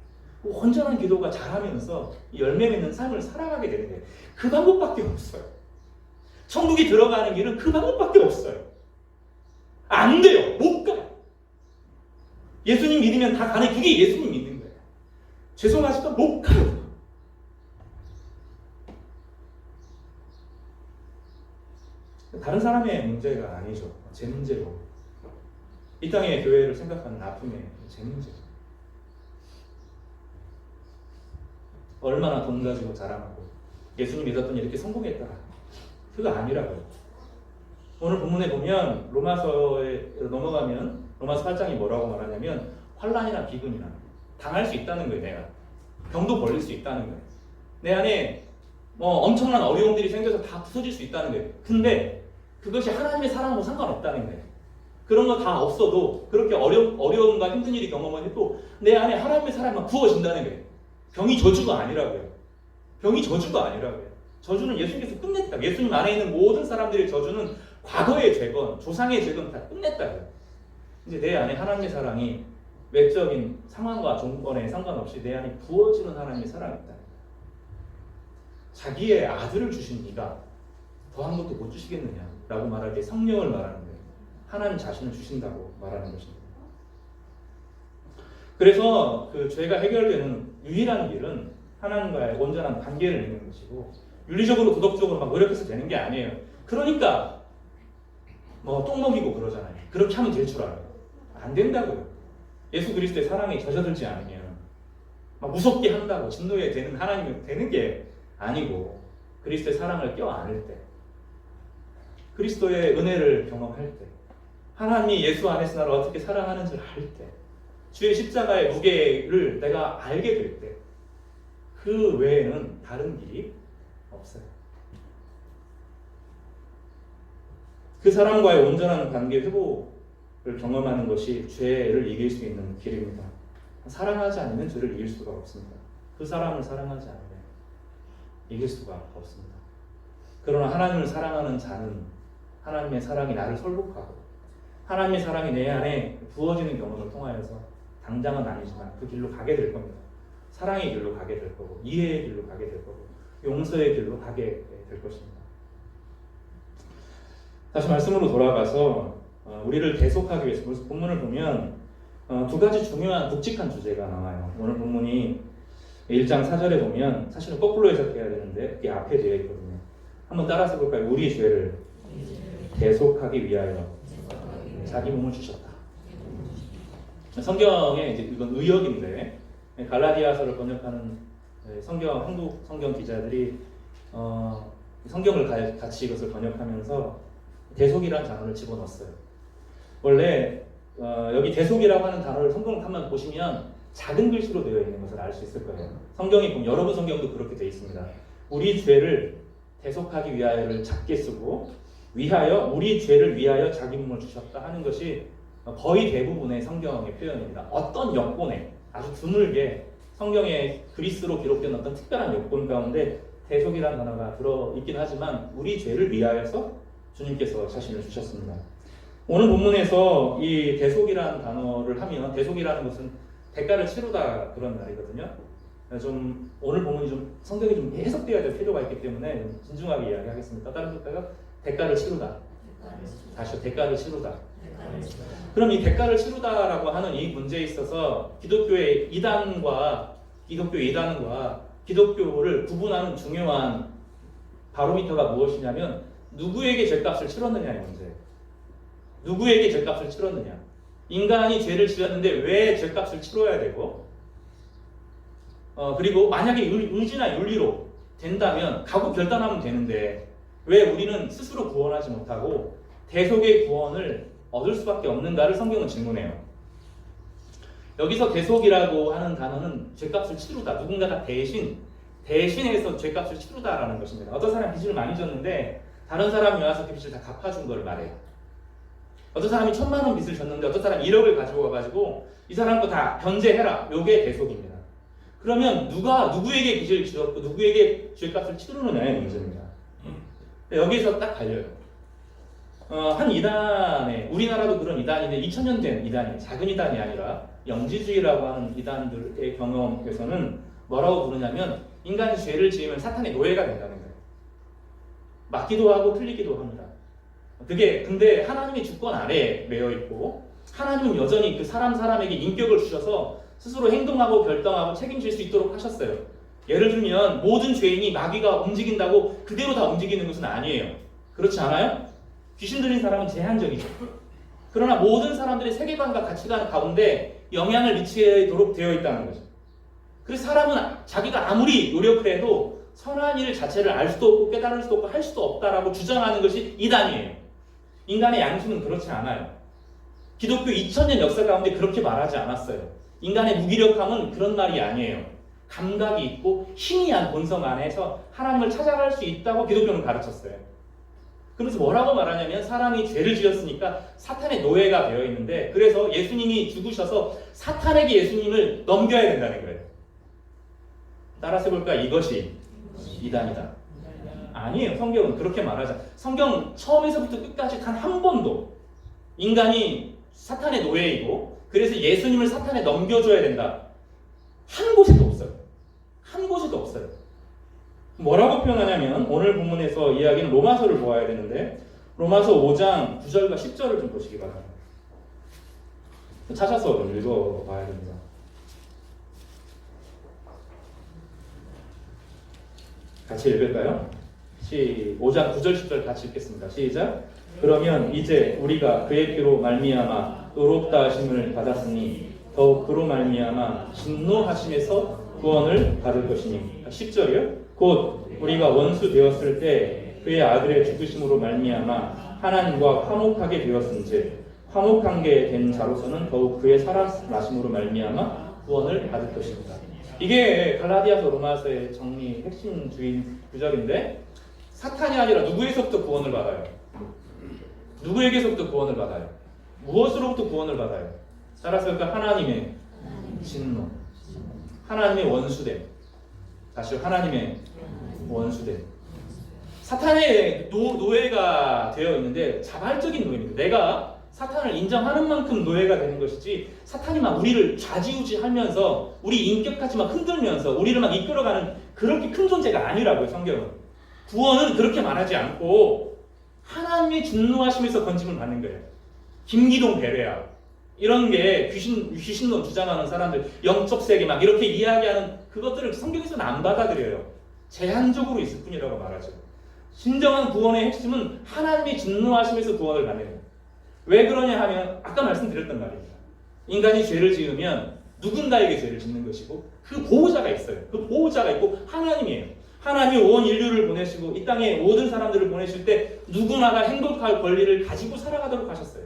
온전한 기도가 자라면서 열매 맺는 삶을 살아가게 되는데, 그 방법밖에 없어요. 천국이 들어가는 길은 그 방법밖에 없어요. 안 돼요. 못 가요. 예수님 믿으면 다 가네. 그게 예수님 믿는 거예요. 죄송하지만 못 가요. 다른 사람의 문제가 아니죠. 제 문제로. 이 땅의 교회를 생각하는 아픔의 제 문제죠. 얼마나 돈 가지고 자랑하고 예수님 믿었더니 이렇게 성공했더라. 그거 아니라고요. 오늘 본문에 보면 로마서에 넘어가면 로마서 8장이 뭐라고 말하냐면, 환난이나 비근이나 당할 수 있다는 거예요. 내가 병도 걸릴 수 있다는 거예요. 내 안에 엄청난 어려움들이 생겨서 다 부서질 수 있다는 거예요. 근데 그것이 하나님의 사랑하고 상관없다는 거예요. 그런 거 다 없어도, 그렇게 어려움과 힘든 일이 경험해도 내 안에 하나님의 사랑만 부어진다는 거예요. 병이 저주가 아니라고요. 병이 저주가 아니라고요. 저주는 예수님께서 끝냈다. 예수님 안에 있는 모든 사람들의 저주는 과거의 죄건, 조상의 죄건 다 끝냈다고요. 이제 내 안에 하나님의 사랑이 외적인 상황과 조건에 상관없이 내 안에 부어지는 하나님의 사랑이 있다. 자기의 아들을 주신 이가 더한 것도 못 주시겠느냐라고 말할 때 성령을 말하는 거예요. 하나님 자신을 주신다고 말하는 것입니다. 그래서 그 죄가 해결되는 유일한 길은 하나님과의 온전한 관계를 맺는 것이고, 윤리적으로 도덕적으로 막 노력해서 되는 게 아니에요. 그러니까 똥 먹이고 그러잖아요. 그렇게 하면 될 줄 알아요. 안 된다고요. 예수 그리스도의 사랑에 젖어들지 않으면 막 무섭게 한다고 진노에 되는 하나님이 되는 게 아니고, 그리스도의 사랑을 껴안을 때, 그리스도의 은혜를 경험할 때, 하나님이 예수 안에서 나를 어떻게 사랑하는지를 알 때, 주의 십자가의 무게를 내가 알게 될 때, 그 외에는 다른 길이 없어요. 그 사람과의 온전한 관계 회복을 경험하는 것이 죄를 이길 수 있는 길입니다. 사랑하지 않으면 죄를 이길 수가 없습니다. 그 사람을 사랑하지 않으면 이길 수가 없습니다. 그러나 하나님을 사랑하는 자는 하나님의 사랑이 나를 설복하고 하나님의 사랑이 내 안에 부어지는 경험을 통하여서 당장은 아니지만 그 길로 가게 될 겁니다. 사랑의 길로 가게 될 거고 이해의 길로 가게 될 거고 용서의 길로 가게 될 것입니다. 다시 말씀으로 돌아가서 우리를 대속하기 위해서 본문을 보면 두 가지 중요한 굵직한 주제가 나와요. 오늘 본문이 1장 4절에 보면 사실은 거꾸로 해석해야 되는데 그게 앞에 되어 있거든요. 한번 따라서 볼까요? 우리 죄를 대속하기 위하여 자기 몸을 주셨다. 성경에 이제 이건 의역인데 갈라디아서를 번역하는 한국 성경 기자들이 성경을 같이 이것을 번역하면서 대속이라는 단어를 집어넣었어요. 원래 여기 대속이라고 하는 단어를 성경을 한번 보시면 작은 글씨로 되어 있는 것을 알 수 있을 거예요. 성경이 보면 여러분 성경도 그렇게 되어 있습니다. 우리 죄를 대속하기 위하여를 작게 쓰고 우리 죄를 위하여 자기 몸을 주셨다 하는 것이 거의 대부분의 성경의 표현입니다. 어떤 역본에 아주 드물게 성경에 그리스로 기록된 어떤 특별한 역본 가운데 대속이라는 단어가 들어있긴 하지만 우리 죄를 위하여서 주님께서 자신을 주셨습니다. 오늘 본문에서 이 대속이라는 단어를 하면 대속이라는 것은 대가를 치르다 그런 말이거든요. 좀 오늘 본문이 좀 성경이 좀 해석되어야 될 필요가 있기 때문에 진중하게 이야기하겠습니다. 다른 것까요? 대가를 치르다. 다시요. 대가를 치르다. 그럼 이 대가를 치르다라고 하는 이 문제에 있어서 기독교의 이단과 기독교를 구분하는 중요한 바로미터가 무엇이냐면 누구에게 죄값을 치렀느냐의 문제예요. 누구에게 죄값을 치렀느냐. 인간이 죄를 지었는데 왜 죄값을 치러야 되고 그리고 만약에 의지나 윤리로 된다면 가고 결단하면 되는데 왜 우리는 스스로 구원하지 못하고 대속의 구원을 얻을 수밖에 없는가를 성경은 질문해요. 여기서 대속이라고 하는 단어는 죄값을 치르다. 누군가가 대신해서 죄값을 치르다라는 것입니다. 어떤 사람이 빚을 많이 졌는데 다른 사람이 와서 그 빚을 다 갚아준 걸 말해요. 어떤 사람이 1,000,000원 빚을 졌는데 어떤 사람이 1억을 가지고 와가지고 이 사람 거 다 변제해라. 요게 대속입니다. 그러면 누가 누구에게 빚을 지었고 누구에게 죄값을 치르느냐의 문제입니다. 여기서 딱 갈려요. 한 이단에 우리나라도 그런 이단인데 2000년 된 이단이에요. 작은 이단이 아니라 영지주의라고 하는 이단들의 경험에서는 뭐라고 부르냐면 인간이 죄를 지으면 사탄의 노예가 된다는 거예요. 맞기도 하고 틀리기도 합니다. 그게 근데 하나님의 주권 아래에 매여 있고 하나님은 여전히 그 사람에게 인격을 주셔서 스스로 행동하고 결정하고 책임질 수 있도록 하셨어요. 예를 들면 모든 죄인이 마귀가 움직인다고 그대로 다 움직이는 것은 아니에요. 그렇지 않아요? 귀신 들린 사람은 제한적이죠. 그러나 모든 사람들의 세계관과 가치관 가운데 영향을 미치도록 되어 있다는 거죠. 그래서 사람은 자기가 아무리 노력을 해도 선한 일 자체를 알 수도 없고 깨달을 수도 없고 할 수도 없다라고 주장하는 것이 이단이에요. 인간의 양심은 그렇지 않아요. 기독교 2000년 역사 가운데 그렇게 말하지 않았어요. 인간의 무기력함은 그런 말이 아니에요. 감각이 있고 희미한 본성 안에서 하나님을 찾아갈 수 있다고 기독교는 가르쳤어요. 그래서 뭐라고 말하냐면 사람이 죄를 지었으니까 사탄의 노예가 되어 있는데 그래서 예수님이 죽으셔서 사탄에게 예수님을 넘겨야 된다는 거예요. 따라서 볼까? 이것이 이단이다. 아니에요. 성경은 그렇게 말하지 않아요. 성경 처음에서부터 끝까지 단 한 번도 인간이 사탄의 노예이고 그래서 예수님을 사탄에 넘겨줘야 된다. 한 곳에도 없어요. 한 곳에도 없어요. 뭐라고 표현하냐면 오늘 본문에서 이야기는 로마서를 보아야 되는데 로마서 5장 9절과 10절을 좀 보시기 바랍니다. 찾아서 좀 읽어봐야 됩니다. 같이 읽을까요? 5장 9절 10절 같이 읽겠습니다. 시작. 그러면 이제 우리가 그의 피로 말미암아 의롭다 하심을 받았으니 더욱 그로 말미암아 진노하심에서 구원을 받을 것이니 10절이요. 곧 우리가 원수 되었을 때 그의 아들의 죽으심으로 말미암아 하나님과 화목하게 되었은즉 화목한 게 된 자로서는 더욱 그의 살아나심으로 말미암아 구원을 받을 것입니다. 이게 갈라디아서 로마서의 정리 핵심 주인 구절인데 사탄이 아니라 누구에서부터 구원을 받아요? 누구에게서부터 구원을 받아요? 무엇으로부터 구원을 받아요? 따라서 그러니까 하나님의 진노, 하나님의 원수됨. 다시 하나님의 원수됨. 사탄의 노예가 되어 있는데 자발적인 노예입니다. 내가 사탄을 인정하는 만큼 노예가 되는 것이지, 사탄이 막 우리를 좌지우지하면서 우리 인격까지 막 흔들면서 우리를 막 이끌어가는 그렇게 큰 존재가 아니라고요. 성경은 구원은 그렇게 말하지 않고 하나님의 진노하심에서 건짐을 받는 거예요. 김기동 베레아 이런 게 귀신론 주장하는 사람들, 영적 세계 막 이렇게 이야기하는 그것들을 성경에서는 안 받아들여요. 제한적으로 있을 뿐이라고 말하죠. 진정한 구원의 핵심은 하나님의 진노하심에서 구원을 받는 거예요. 왜 그러냐 하면 아까 말씀드렸던 말입니다. 인간이 죄를 지으면 누군가에게 죄를 짓는 것이고 그 보호자가 있어요. 그 보호자가 있고 하나님이에요. 하나님이 온 인류를 보내시고 이 땅에 모든 사람들을 보내실 때 누구나가 행복할 권리를 가지고 살아가도록 하셨어요.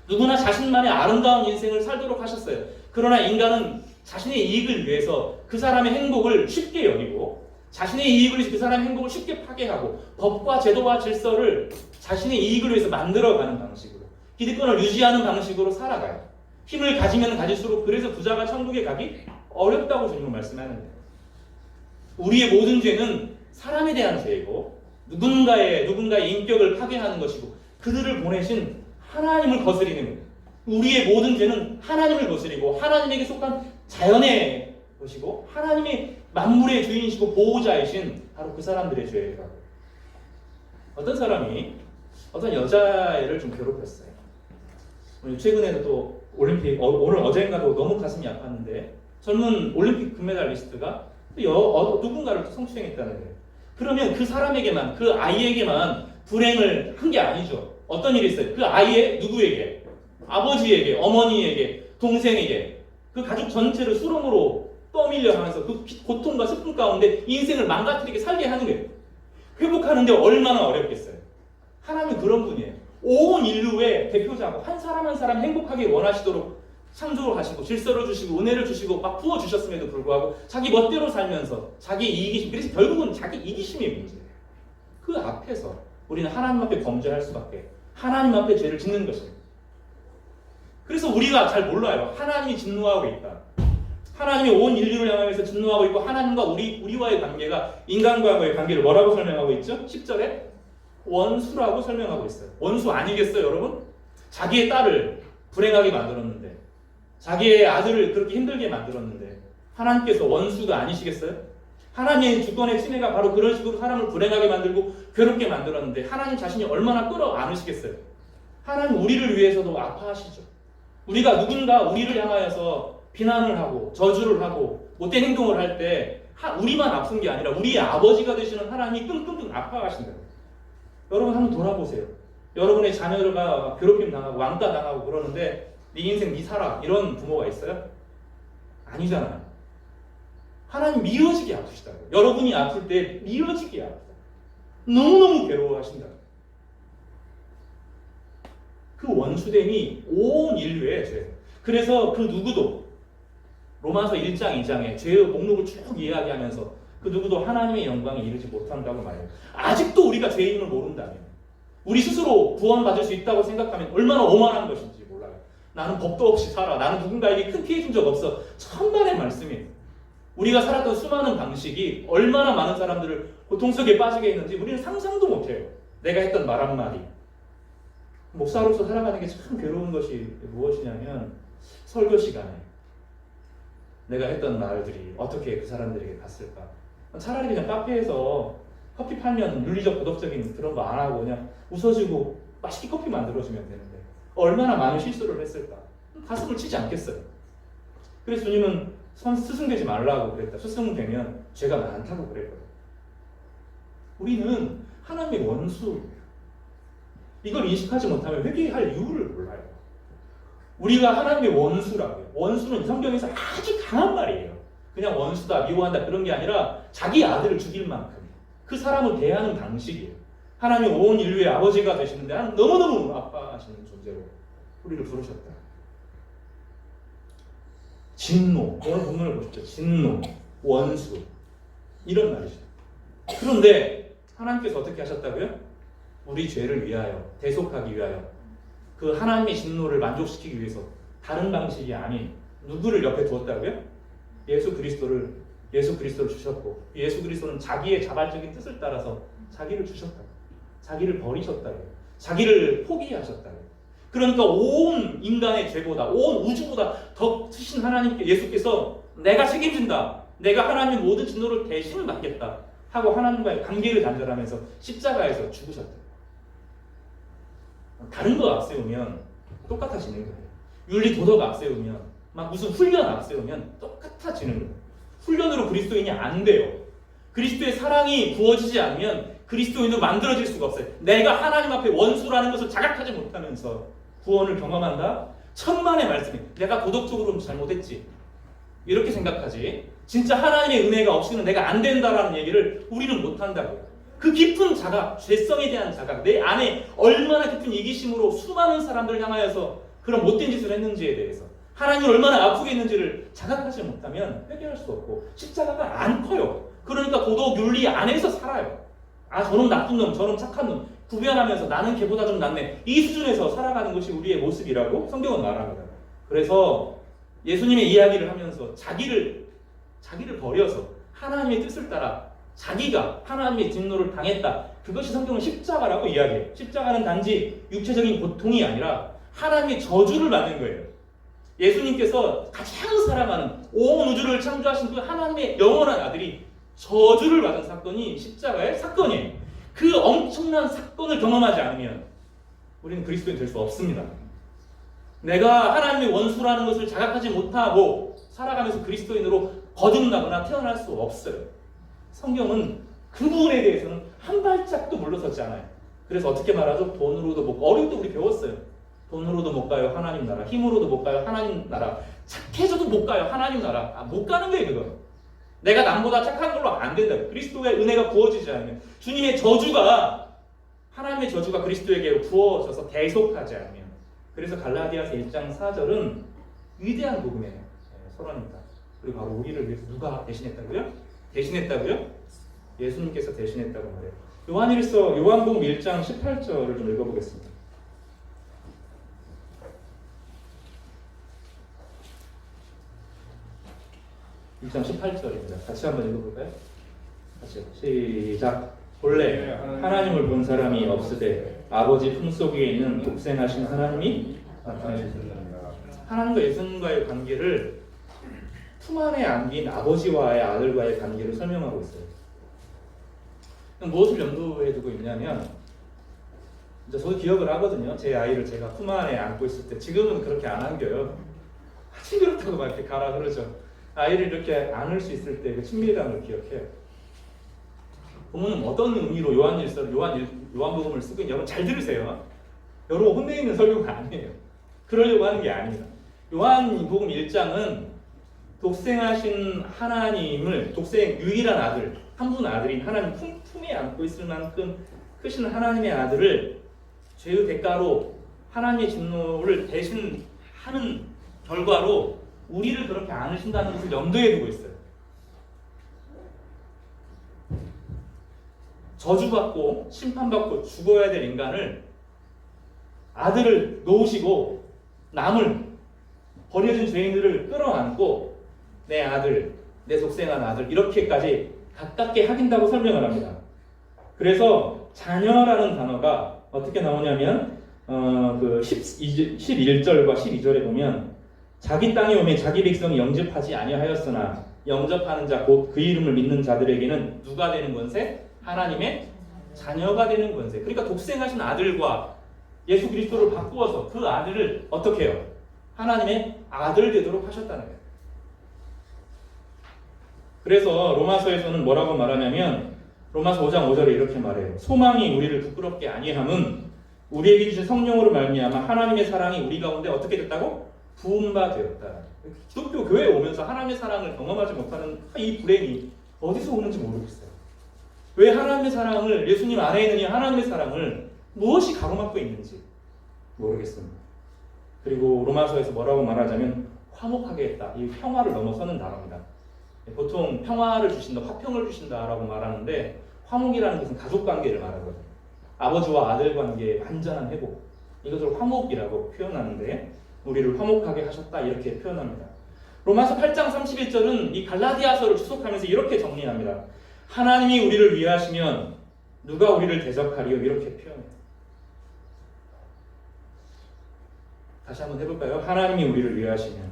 누구나 자신만의 아름다운 인생을 살도록 하셨어요. 그러나 인간은 자신의 이익을 위해서 그 사람의 행복을 쉽게 여기고 자신의 이익을 위해서 그 사람의 행복을 쉽게 파괴하고 법과 제도와 질서를 자신의 이익을 위해서 만들어가는 방식으로, 기득권을 유지하는 방식으로 살아가요. 힘을 가지면 가질수록 그래서 부자가 천국에 가기 어렵다고 주님은 말씀하는데, 우리의 모든 죄는 사람에 대한 죄이고 누군가의 인격을 파괴하는 것이고 그들을 보내신 하나님을 거스리는 거예요. 우리의 모든 죄는 하나님을 거스리고 하나님에게 속한 자연의 것이고 하나님이 만물의 주인이시고 보호자이신 바로 그 사람들의 죄예요. 어떤 사람이 어떤 여자애를 좀 괴롭혔어요. 최근에도 또 올림픽, 오늘 어제인가도 너무 가슴이 아팠는데 젊은 올림픽 금메달리스트가 누군가를 또 성추행했다는 거예요. 그러면 그 사람에게만, 그 아이에게만 불행을 한 게 아니죠. 어떤 일이 있어요? 그 아이의 누구에게? 아버지에게, 어머니에게, 동생에게, 그 가족 전체를 수렁으로 떠밀려 하면서 그 고통과 슬픔 가운데 인생을 망가뜨리게 살게 하는 거예요. 회복하는데 얼마나 어렵겠어요. 하나님은 그런 분이에요. 온 인류의 대표자고 한 사람 한 사람 행복하게 원하시도록 창조를 하시고 질서를 주시고 은혜를 주시고 막 부어주셨음에도 불구하고 자기 멋대로 살면서 자기 이기심, 그래서 결국은 자기 이기심의 문제예요. 그 앞에서 우리는 하나님 앞에 범죄할 수밖에, 하나님 앞에 죄를 짓는 것입니다. 그래서 우리가 잘 몰라요. 하나님이 진노하고 있다. 하나님이 온 인류를 향하여서 진노하고 있고 하나님과 우리와의 관계가, 인간과의 관계를 뭐라고 설명하고 있죠? 10절에 원수라고 설명하고 있어요. 원수 아니겠어요, 여러분? 자기의 딸을 불행하게 만들었는데, 자기의 아들을 그렇게 힘들게 만들었는데 하나님께서 원수가 아니시겠어요? 하나님의 주권의 침해가 바로 그런 식으로 사람을 불행하게 만들고 괴롭게 만들었는데 하나님 자신이 얼마나 끌어안으시겠어요? 하나님 우리를 위해서도 아파하시죠. 우리가 누군가 우리를 향하여서 비난을 하고 저주를 하고 못된 행동을 할 때 우리만 아픈 게 아니라 우리의 아버지가 되시는 하나님이 끙끙끙 아파하신다고. 여러분 한번 돌아보세요. 여러분의 자녀가 괴롭힘 당하고 왕따 당하고 그러는데 네 인생 네 살아 이런 부모가 있어요? 아니잖아요. 하나님 미어지게 아프시다고. 여러분이 아플 때 미어지게 아프다. 너무너무 괴로워하신다. 그 원수됨이 온 인류의 죄. 그래서 그 누구도 로마서 1장 2장에 죄의 목록을 쭉 이야기하면서 그 누구도 하나님의 영광에 이르지 못한다고 말해요. 아직도 우리가 죄임을 모른다면, 우리 스스로 구원받을 수 있다고 생각하면 얼마나 오만한 것인지 몰라요. 나는 법도 없이 살아. 나는 누군가에게 큰 피해 준 적 없어. 천만의 말씀이에요. 우리가 살았던 수많은 방식이 얼마나 많은 사람들을 고통 속에 빠지게 했는지 우리는 상상도 못해요. 내가 했던 말 한마디. 목사로서 살아가는 게 참 괴로운 것이 무엇이냐면 설교 시간에 내가 했던 말들이 어떻게 그 사람들에게 갔을까. 차라리 그냥 카페에서 커피 팔면 윤리적 도덕적인 그런 거 안 하고 그냥 웃어주고 맛있게 커피 만들어주면 되는데 얼마나 많은 실수를 했을까. 가슴을 치지 않겠어요. 그래서 주님은 스승되지 말라고 그랬다. 스승되면 죄가 많다고 그랬거든요. 우리는 하나님의 원수, 이걸 인식하지 못하면 회개할 이유를 몰라요. 우리가 하나님의 원수라고요. 원수는 성경에서 아주 강한 말이에요. 그냥 원수다, 미워한다 그런 게 아니라 자기 아들을 죽일 만큼 그 사람을 대하는 방식이에요. 하나님이 온 인류의 아버지가 되시는데 너무너무 아파하시는 존재로 우리를 부르셨다. 진노, 오늘 본문을 보십시오. 진노, 원수 이런 말이죠. 그런데 하나님께서 어떻게 하셨다고요? 우리 죄를 위하여, 대속하기 위하여 그 하나님의 진노를 만족시키기 위해서 다른 방식이 아닌 누구를 옆에 두었다고요? 예수 그리스도를 주셨고 예수 그리스도는 자기의 자발적인 뜻을 따라서 자기를 주셨다고. 자기를 버리셨다고. 자기를 포기하셨다고. 그러니까 온 인간의 죄보다, 온 우주보다 더 크신 하나님께 예수께서 내가 책임진다. 내가 하나님의 모든 진노를 대신 맡겠다. 하고 하나님과의 관계를 단절하면서 십자가에서 죽으셨다. 다른 거 앞세우면 똑같아지는 거예요. 윤리 도덕 앞세우면, 막 무슨 훈련 앞세우면 똑같아지는 거예요. 훈련으로 그리스도인이 안 돼요. 그리스도의 사랑이 부어지지 않으면 그리스도인으로 만들어질 수가 없어요. 내가 하나님 앞에 원수라는 것을 자각하지 못하면서 구원을 경험한다? 천만의 말씀이 내가 도덕적으로는 잘못했지. 이렇게 생각하지. 진짜 하나님의 은혜가 없이는 내가 안 된다라는 얘기를 우리는 못한다고요. 그 깊은 자각, 죄성에 대한 자각, 내 안에 얼마나 깊은 이기심으로 수많은 사람들을 향하여서 그런 못된 짓을 했는지에 대해서 하나님을 얼마나 아프게 했는지를 자각하지 못하면 회개할 수 없고 십자가가 안 커요. 그러니까 도덕 윤리 안에서 살아요. 아, 저놈 나쁜 놈, 저놈 착한 놈 구별하면서 나는 걔보다 좀 낫네. 이 수준에서 살아가는 것이 우리의 모습이라고 성경은 말합니다. 그래서 예수님의 이야기를 하면서 자기를 버려서 하나님의 뜻을 따라 자기가 하나님의 진노를 당했다. 그것이 성경은 십자가라고 이야기해요. 십자가는 단지 육체적인 고통이 아니라 하나님의 저주를 받는 거예요. 예수님께서 가장 사랑하는 온 우주를 창조하신 그 하나님의 영원한 아들이 저주를 받은 사건이 십자가의 사건이에요. 그 엄청난 사건을 경험하지 않으면 우리는 그리스도인 될 수 없습니다. 내가 하나님의 원수라는 것을 자각하지 못하고 살아가면서 그리스도인으로 거듭나거나 태어날 수 없어요. 성경은 그 부분에 대해서는 한 발짝도 물러서지 않아요. 그래서 어떻게 말하죠? 돈으로도 못 가요. 어릴 때 우리 배웠어요. 돈으로도 못 가요. 하나님 나라. 힘으로도 못 가요. 하나님 나라. 착해져도 못 가요. 하나님 나라. 못 가는 거예요, 그거. 내가 남보다 착한 걸로 안 된다. 그리스도의 은혜가 부어지지 않으면, 주님의 저주가, 하나님의 저주가 그리스도에게 부어져서 대속하지 않으면. 그래서 갈라디아서 1장 4절은 위대한 복음의 선언입니다. 그리고 바로 우리를 위해서 누가 대신했다고요? 대신했다고요? 예수님께서 대신했다고 말해요. 요한복음 1장 18절을 좀 읽어보겠습니다. 1장 18절입니다. 같이 한번 읽어볼까요? 같이 시작. 본래 하나님을 본 사람이 없으되 아버지 품속에 있는 독생하신 하나님이 나타나셨습니다. 하나님과 예수님과의 관계를 품 안에 안긴 아버지와의 아들과의 관계를 설명하고 있어요. 무엇을 염두에 두고 있냐면, 저도 기억을 하거든요. 제 아이를 제가 품 안에 안고 있을 때, 지금은 그렇게 안 안겨요. 징그럽다고 막 이렇게 가라 그러죠. 아이를 이렇게 안을 수 있을 때 그 친밀감을 기억해요. 부모는 어떤 의미로 요한복음을 쓰고 있냐? 여러분 잘 들으세요. 여러분 혼내있는 설교가 아니에요. 그러려고 하는 게 아닙니다. 요한복음 1장은 독생하신 하나님을, 유일한 아들, 한 분 아들인 하나님 품에 안고 있을 만큼 크신 하나님의 아들을 죄의 대가로 하나님의 진노를 대신하는 결과로 우리를 그렇게 안으신다는 것을 염두에 두고 있어요. 저주받고 심판받고 죽어야 될 인간을, 아들을 놓으시고 남을, 버려진 죄인들을 끌어안고 내 아들, 내 독생한 아들, 이렇게까지 가깝게 하긴다고 설명을 합니다. 그래서 자녀라는 단어가 어떻게 나오냐면 그 11절과 12절에 보면 자기 땅에 오매 자기 백성이 영접하지 아니하였으나 영접하는 자 곧 그 이름을 믿는 자들에게는 누가 되는 권세? 하나님의 자녀가 되는 권세. 그러니까 독생하신 아들과 예수 그리스도를 바꾸어서 그 아들을 어떻게 해요? 하나님의 아들 되도록 하셨다는 거예요. 그래서 로마서에서는 뭐라고 말하냐면, 로마서 5장 5절에 이렇게 말해요. 소망이 우리를 부끄럽게 아니함은 우리에게 주신 성령으로 말미암아 하나님의 사랑이 우리 가운데 어떻게 됐다고? 부은 바 되었다. 기독교 교회에 오면서 하나님의 사랑을 경험하지 못하는 이 불행이 어디서 오는지 모르겠어요. 왜 하나님의 사랑을, 예수님 안에 있는 이 하나님의 사랑을 무엇이 가로막고 있는지 모르겠습니다. 그리고 로마서에서 뭐라고 말하자면 화목하게 했다. 이 평화를 넘어서는 단어입니다. 보통 평화를 주신다, 화평을 주신다라고 말하는데, 화목이라는 것은 가족관계를 말하거든요. 아버지와 아들 관계의 완전한 회복, 이것을 화목이라고 표현하는데, 우리를 화목하게 하셨다 이렇게 표현합니다. 로마서 8장 31절은 이 갈라디아서를 추석하면서 이렇게 정리합니다. 하나님이 우리를 위하시면 누가 우리를 대적하리요? 이렇게 표현해요. 다시 한번 해볼까요? 하나님이 우리를 위하시면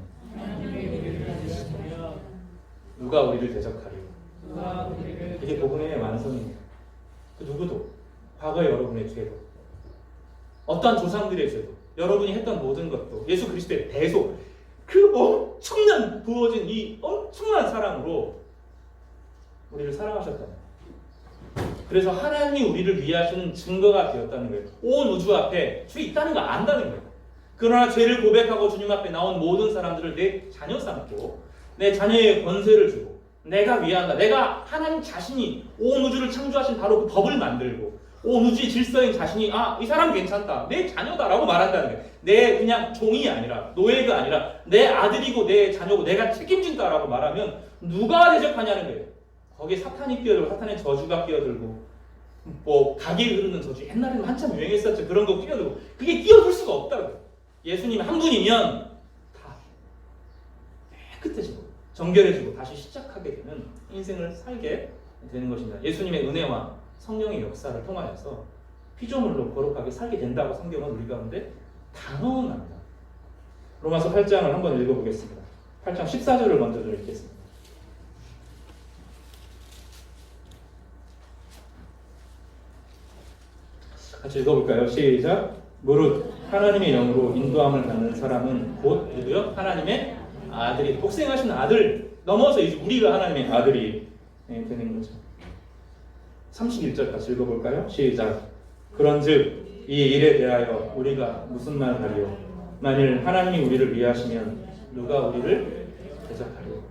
누가 우리를 대적하리요? 이게 복음의 완성입니다. 그 누구도, 과거의 여러분의 죄도, 어떠한 조상들의 죄도, 여러분이 했던 모든 것도 예수 그리스도의 대속, 그 엄청난 부어진 이 엄청난 사랑으로 우리를 사랑하셨다는, 그래서 하나님이 우리를 위하시는 증거가 되었다는 거예요. 온 우주 앞에 죄 있다는 거 안다는 거예요. 그러나 죄를 고백하고 주님 앞에 나온 모든 사람들을 내 자녀 삼고 내 자녀의 권세를 주고 내가 위한다. 내가 하나님 자신이 온 우주를 창조하신 바로 그 법을 만들고 온 우주의 질서인 자신이 이 사람 괜찮다. 내 자녀다라고 말한다는 거예요. 내 그냥 종이 아니라 노예가 아니라 내 아들이고 내 자녀고 내가 책임진다라고 말하면 누가 대적하냐는 거예요. 거기에 사탄이 끼어들고 사탄의 저주가 끼어들고 각이 흐르는 저주 옛날에는 한참 유행했었죠. 그런 거 끼어들고 그게 끼어들 수가 없다고요. 예수님 한 분이면 다 깨끗해지고 정결해지고 다시 시작하게 되는 인생을 살게 되는 것입니다. 예수님의 은혜와 성령의 역사를 통하여서 피조물로 거룩하게 살게 된다고 성경은 우리 가운데 단언합니다. 로마서 8장을 한번 읽어보겠습니다. 8장 14절을 먼저 좀 읽겠습니다. 같이 읽어볼까요? 시작. 무릇 하나님의 영으로 인도함을 받는 사람은 곧 누구요? 하나님의 아들이, 독생하신 아들 넘어서 이제 우리가 하나님의 아들이 되는 거죠. 31절 같이 읽어볼까요? 시작. 그런즉 이 일에 대하여 우리가 무슨 말을 하리요? 만일 하나님이 우리를 위하시면 누가 우리를 대적하리요?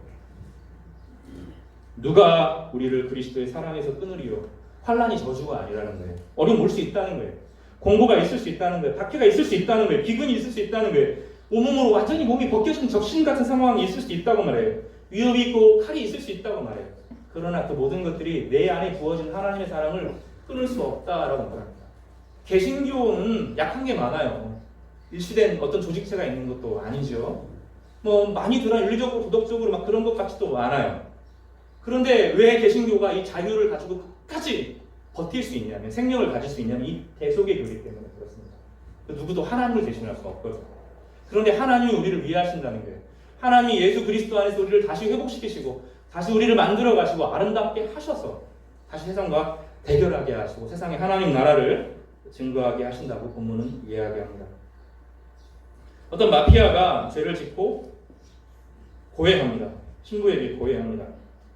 누가 우리를 그리스도의 사랑에서 끊으리요? 환난이 저주가 아니라는 거예요. 어려움 올 수 있다는 거예요. 공고가 있을 수 있다는 거예요. 박해가 있을 수 있다는 거예요. 기근이 있을 수 있다는 거예요. 온몸으로 완전히 몸이 벗겨진 적신 같은 상황이 있을 수 있다고 말해요. 위협이 있고 칼이 있을 수 있다고 말해요. 그러나 그 모든 것들이 내 안에 부어진 하나님의 사랑을 끊을 수 없다라고 말합니다. 개신교는 약한 게 많아요. 일시된 어떤 조직체가 있는 것도 아니죠. 많이 드러난 윤리적으로 도덕적으로 막 그런 것 같지도 않아요. 그런데 왜 개신교가 이 자유를 가지고 끝까지 버틸 수 있냐면, 생명을 가질 수 있냐면 이 대속의 교리 때문에 그렇습니다. 누구도 하나님을 대신할 수 없거든요. 그런데 하나님이 우리를 위하신다는 거예요. 하나님이 예수 그리스도 안에서 우리를 다시 회복시키시고 다시 우리를 만들어 가시고 아름답게 하셔서 다시 세상과 대결하게 하시고 세상에 하나님 나라를 증거하게 하신다고 본문은 이야기합니다. 어떤 마피아가 죄를 짓고 고해합니다. 신부에게 고해합니다.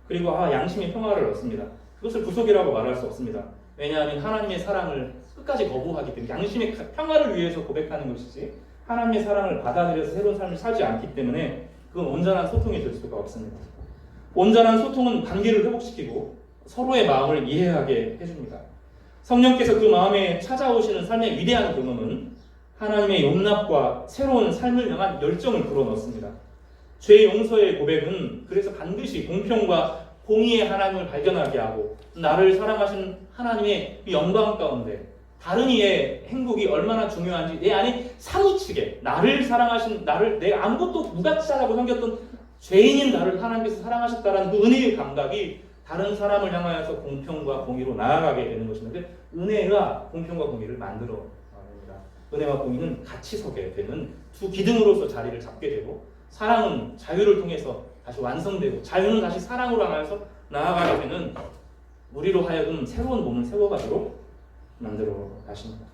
그리고 양심의 평화를 얻습니다. 그것을 구속이라고 말할 수 없습니다. 왜냐하면 하나님의 사랑을 끝까지 거부하기 때문에, 양심의 평화를 위해서 고백하는 것이지 하나님의 사랑을 받아들여서 새로운 삶을 살지 않기 때문에 그건 온전한 소통이 될 수가 없습니다. 온전한 소통은 관계를 회복시키고 서로의 마음을 이해하게 해줍니다. 성령께서 그 마음에 찾아오시는 삶의 위대한 경험은 하나님의 용납과 새로운 삶을 향한 열정을 불어넣습니다. 죄 용서의 고백은 그래서 반드시 공평과 공의의 하나님을 발견하게 하고 나를 사랑하신 하나님의 영광 가운데 다른 이의 행복이 얼마나 중요한지 내 안에 사무치게 나를 사랑하신, 나를 내 아무것도 무가치하다고 생겼던 죄인인 나를 하나님께서 사랑하셨다는 그 은혜의 감각이 다른 사람을 향하여서 공평과 공의로 나아가게 되는 것인데, 은혜가 공평과 공의를 만들어냅니다. 은혜와 공의는 같이 서게 되는 두 기둥으로서 자리를 잡게 되고, 사랑은 자유를 통해서 다시 완성되고 자유는 다시 사랑으로 향하여서 나아가게 되는, 우리로 하여금 새로운 몸을 세워가도록 만들어 가십니다.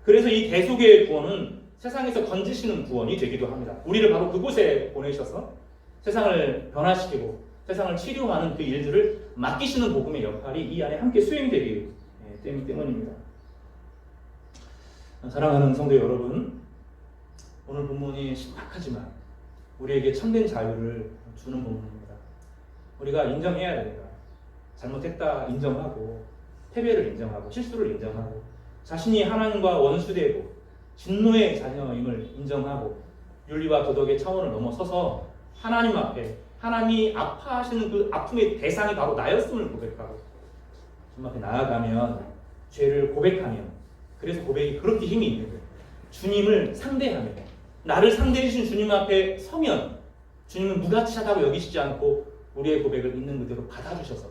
그래서 이 대속의 구원은 세상에서 건지시는 구원이 되기도 합니다. 우리를 바로 그곳에 보내셔서 세상을 변화시키고 세상을 치료하는 그 일들을 맡기시는 복음의 역할이 이 안에 함께 수행되기 때문입니다. 사랑하는 성도 여러분, 오늘 본문이 신박하지만 우리에게 참된 자유를 주는 본문입니다. 우리가 인정해야 됩니다. 잘못했다 인정하고 패배를 인정하고 실수를 인정하고 자신이 하나님과 원수되고 진노의 자녀임을 인정하고 윤리와 도덕의 차원을 넘어서서 하나님 앞에 하나님이 아파하시는 그 아픔의 대상이 바로 나였음을 고백하고 주님 앞에 나아가면, 죄를 고백하면, 그래서 고백이 그렇게 힘이 있는 거예요. 주님을 상대하며 나를 상대해 주신 주님 앞에 서면 주님은 무가치하다고 여기시지 않고 우리의 고백을 있는 그대로 받아주셔서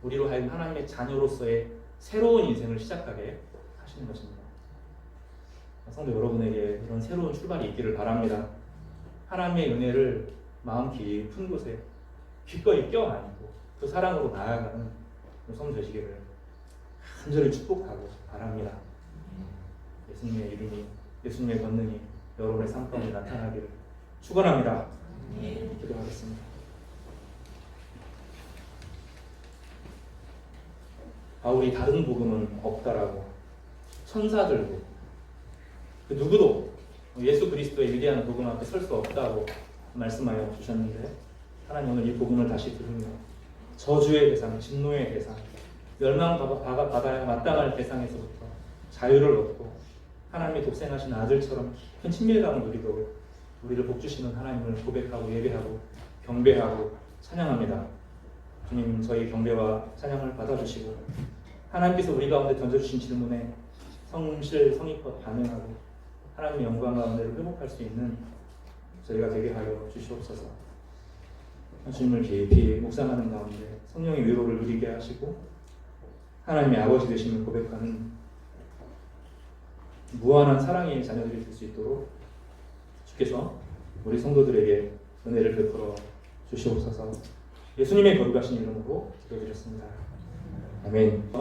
우리로 하여금 하나님의 자녀로서의 새로운 인생을 시작하게 하시는 것입니다. 성도 여러분에게 이런 새로운 출발이 있기를 바랍니다. 하나님의 은혜를 마음 깊은 곳에 기꺼이 껴안고 그 사랑으로 나아가는 성도 되시기를 간절히 축복하고 바랍니다. 예수님의 이름이, 예수님의 권능이 여러분의 삶 가운데 나타나기를 축원합니다. 기도하겠습니다. 바울이 다른 복음은 없다라고 천사들도 그 누구도 예수 그리스도의 위대한 복음 앞에 설 수 없다고 말씀하여 주셨는데, 하나님 오늘 이 복음을 다시 들으며 저주의 대상, 진노의 대상, 멸망받아야 마땅할 대상에서부터 자유를 얻고 하나님의 독생하신 아들처럼 큰 친밀감을 누리도록 우리를 복주시는 하나님을 고백하고 예배하고 경배하고 찬양합니다. 주님, 저희 경배와 찬양을 받아주시고 하나님께서 우리 가운데 던져주신 질문에 성실 성의껏 반응하고 하나님의 영광 가운데를 회복할 수 있는 저희가 되게 하여 주시옵소서. 주님을 깊이 묵상하는 가운데 성령의 위로를 누리게 하시고 하나님의 아버지 되심을 고백하는 무한한 사랑의 자녀들이 될 수 있도록 주께서 우리 성도들에게 은혜를 베풀어 주시옵소서. 예수님의 거룩하신 이름으로 기도드렸습니다. 아멘.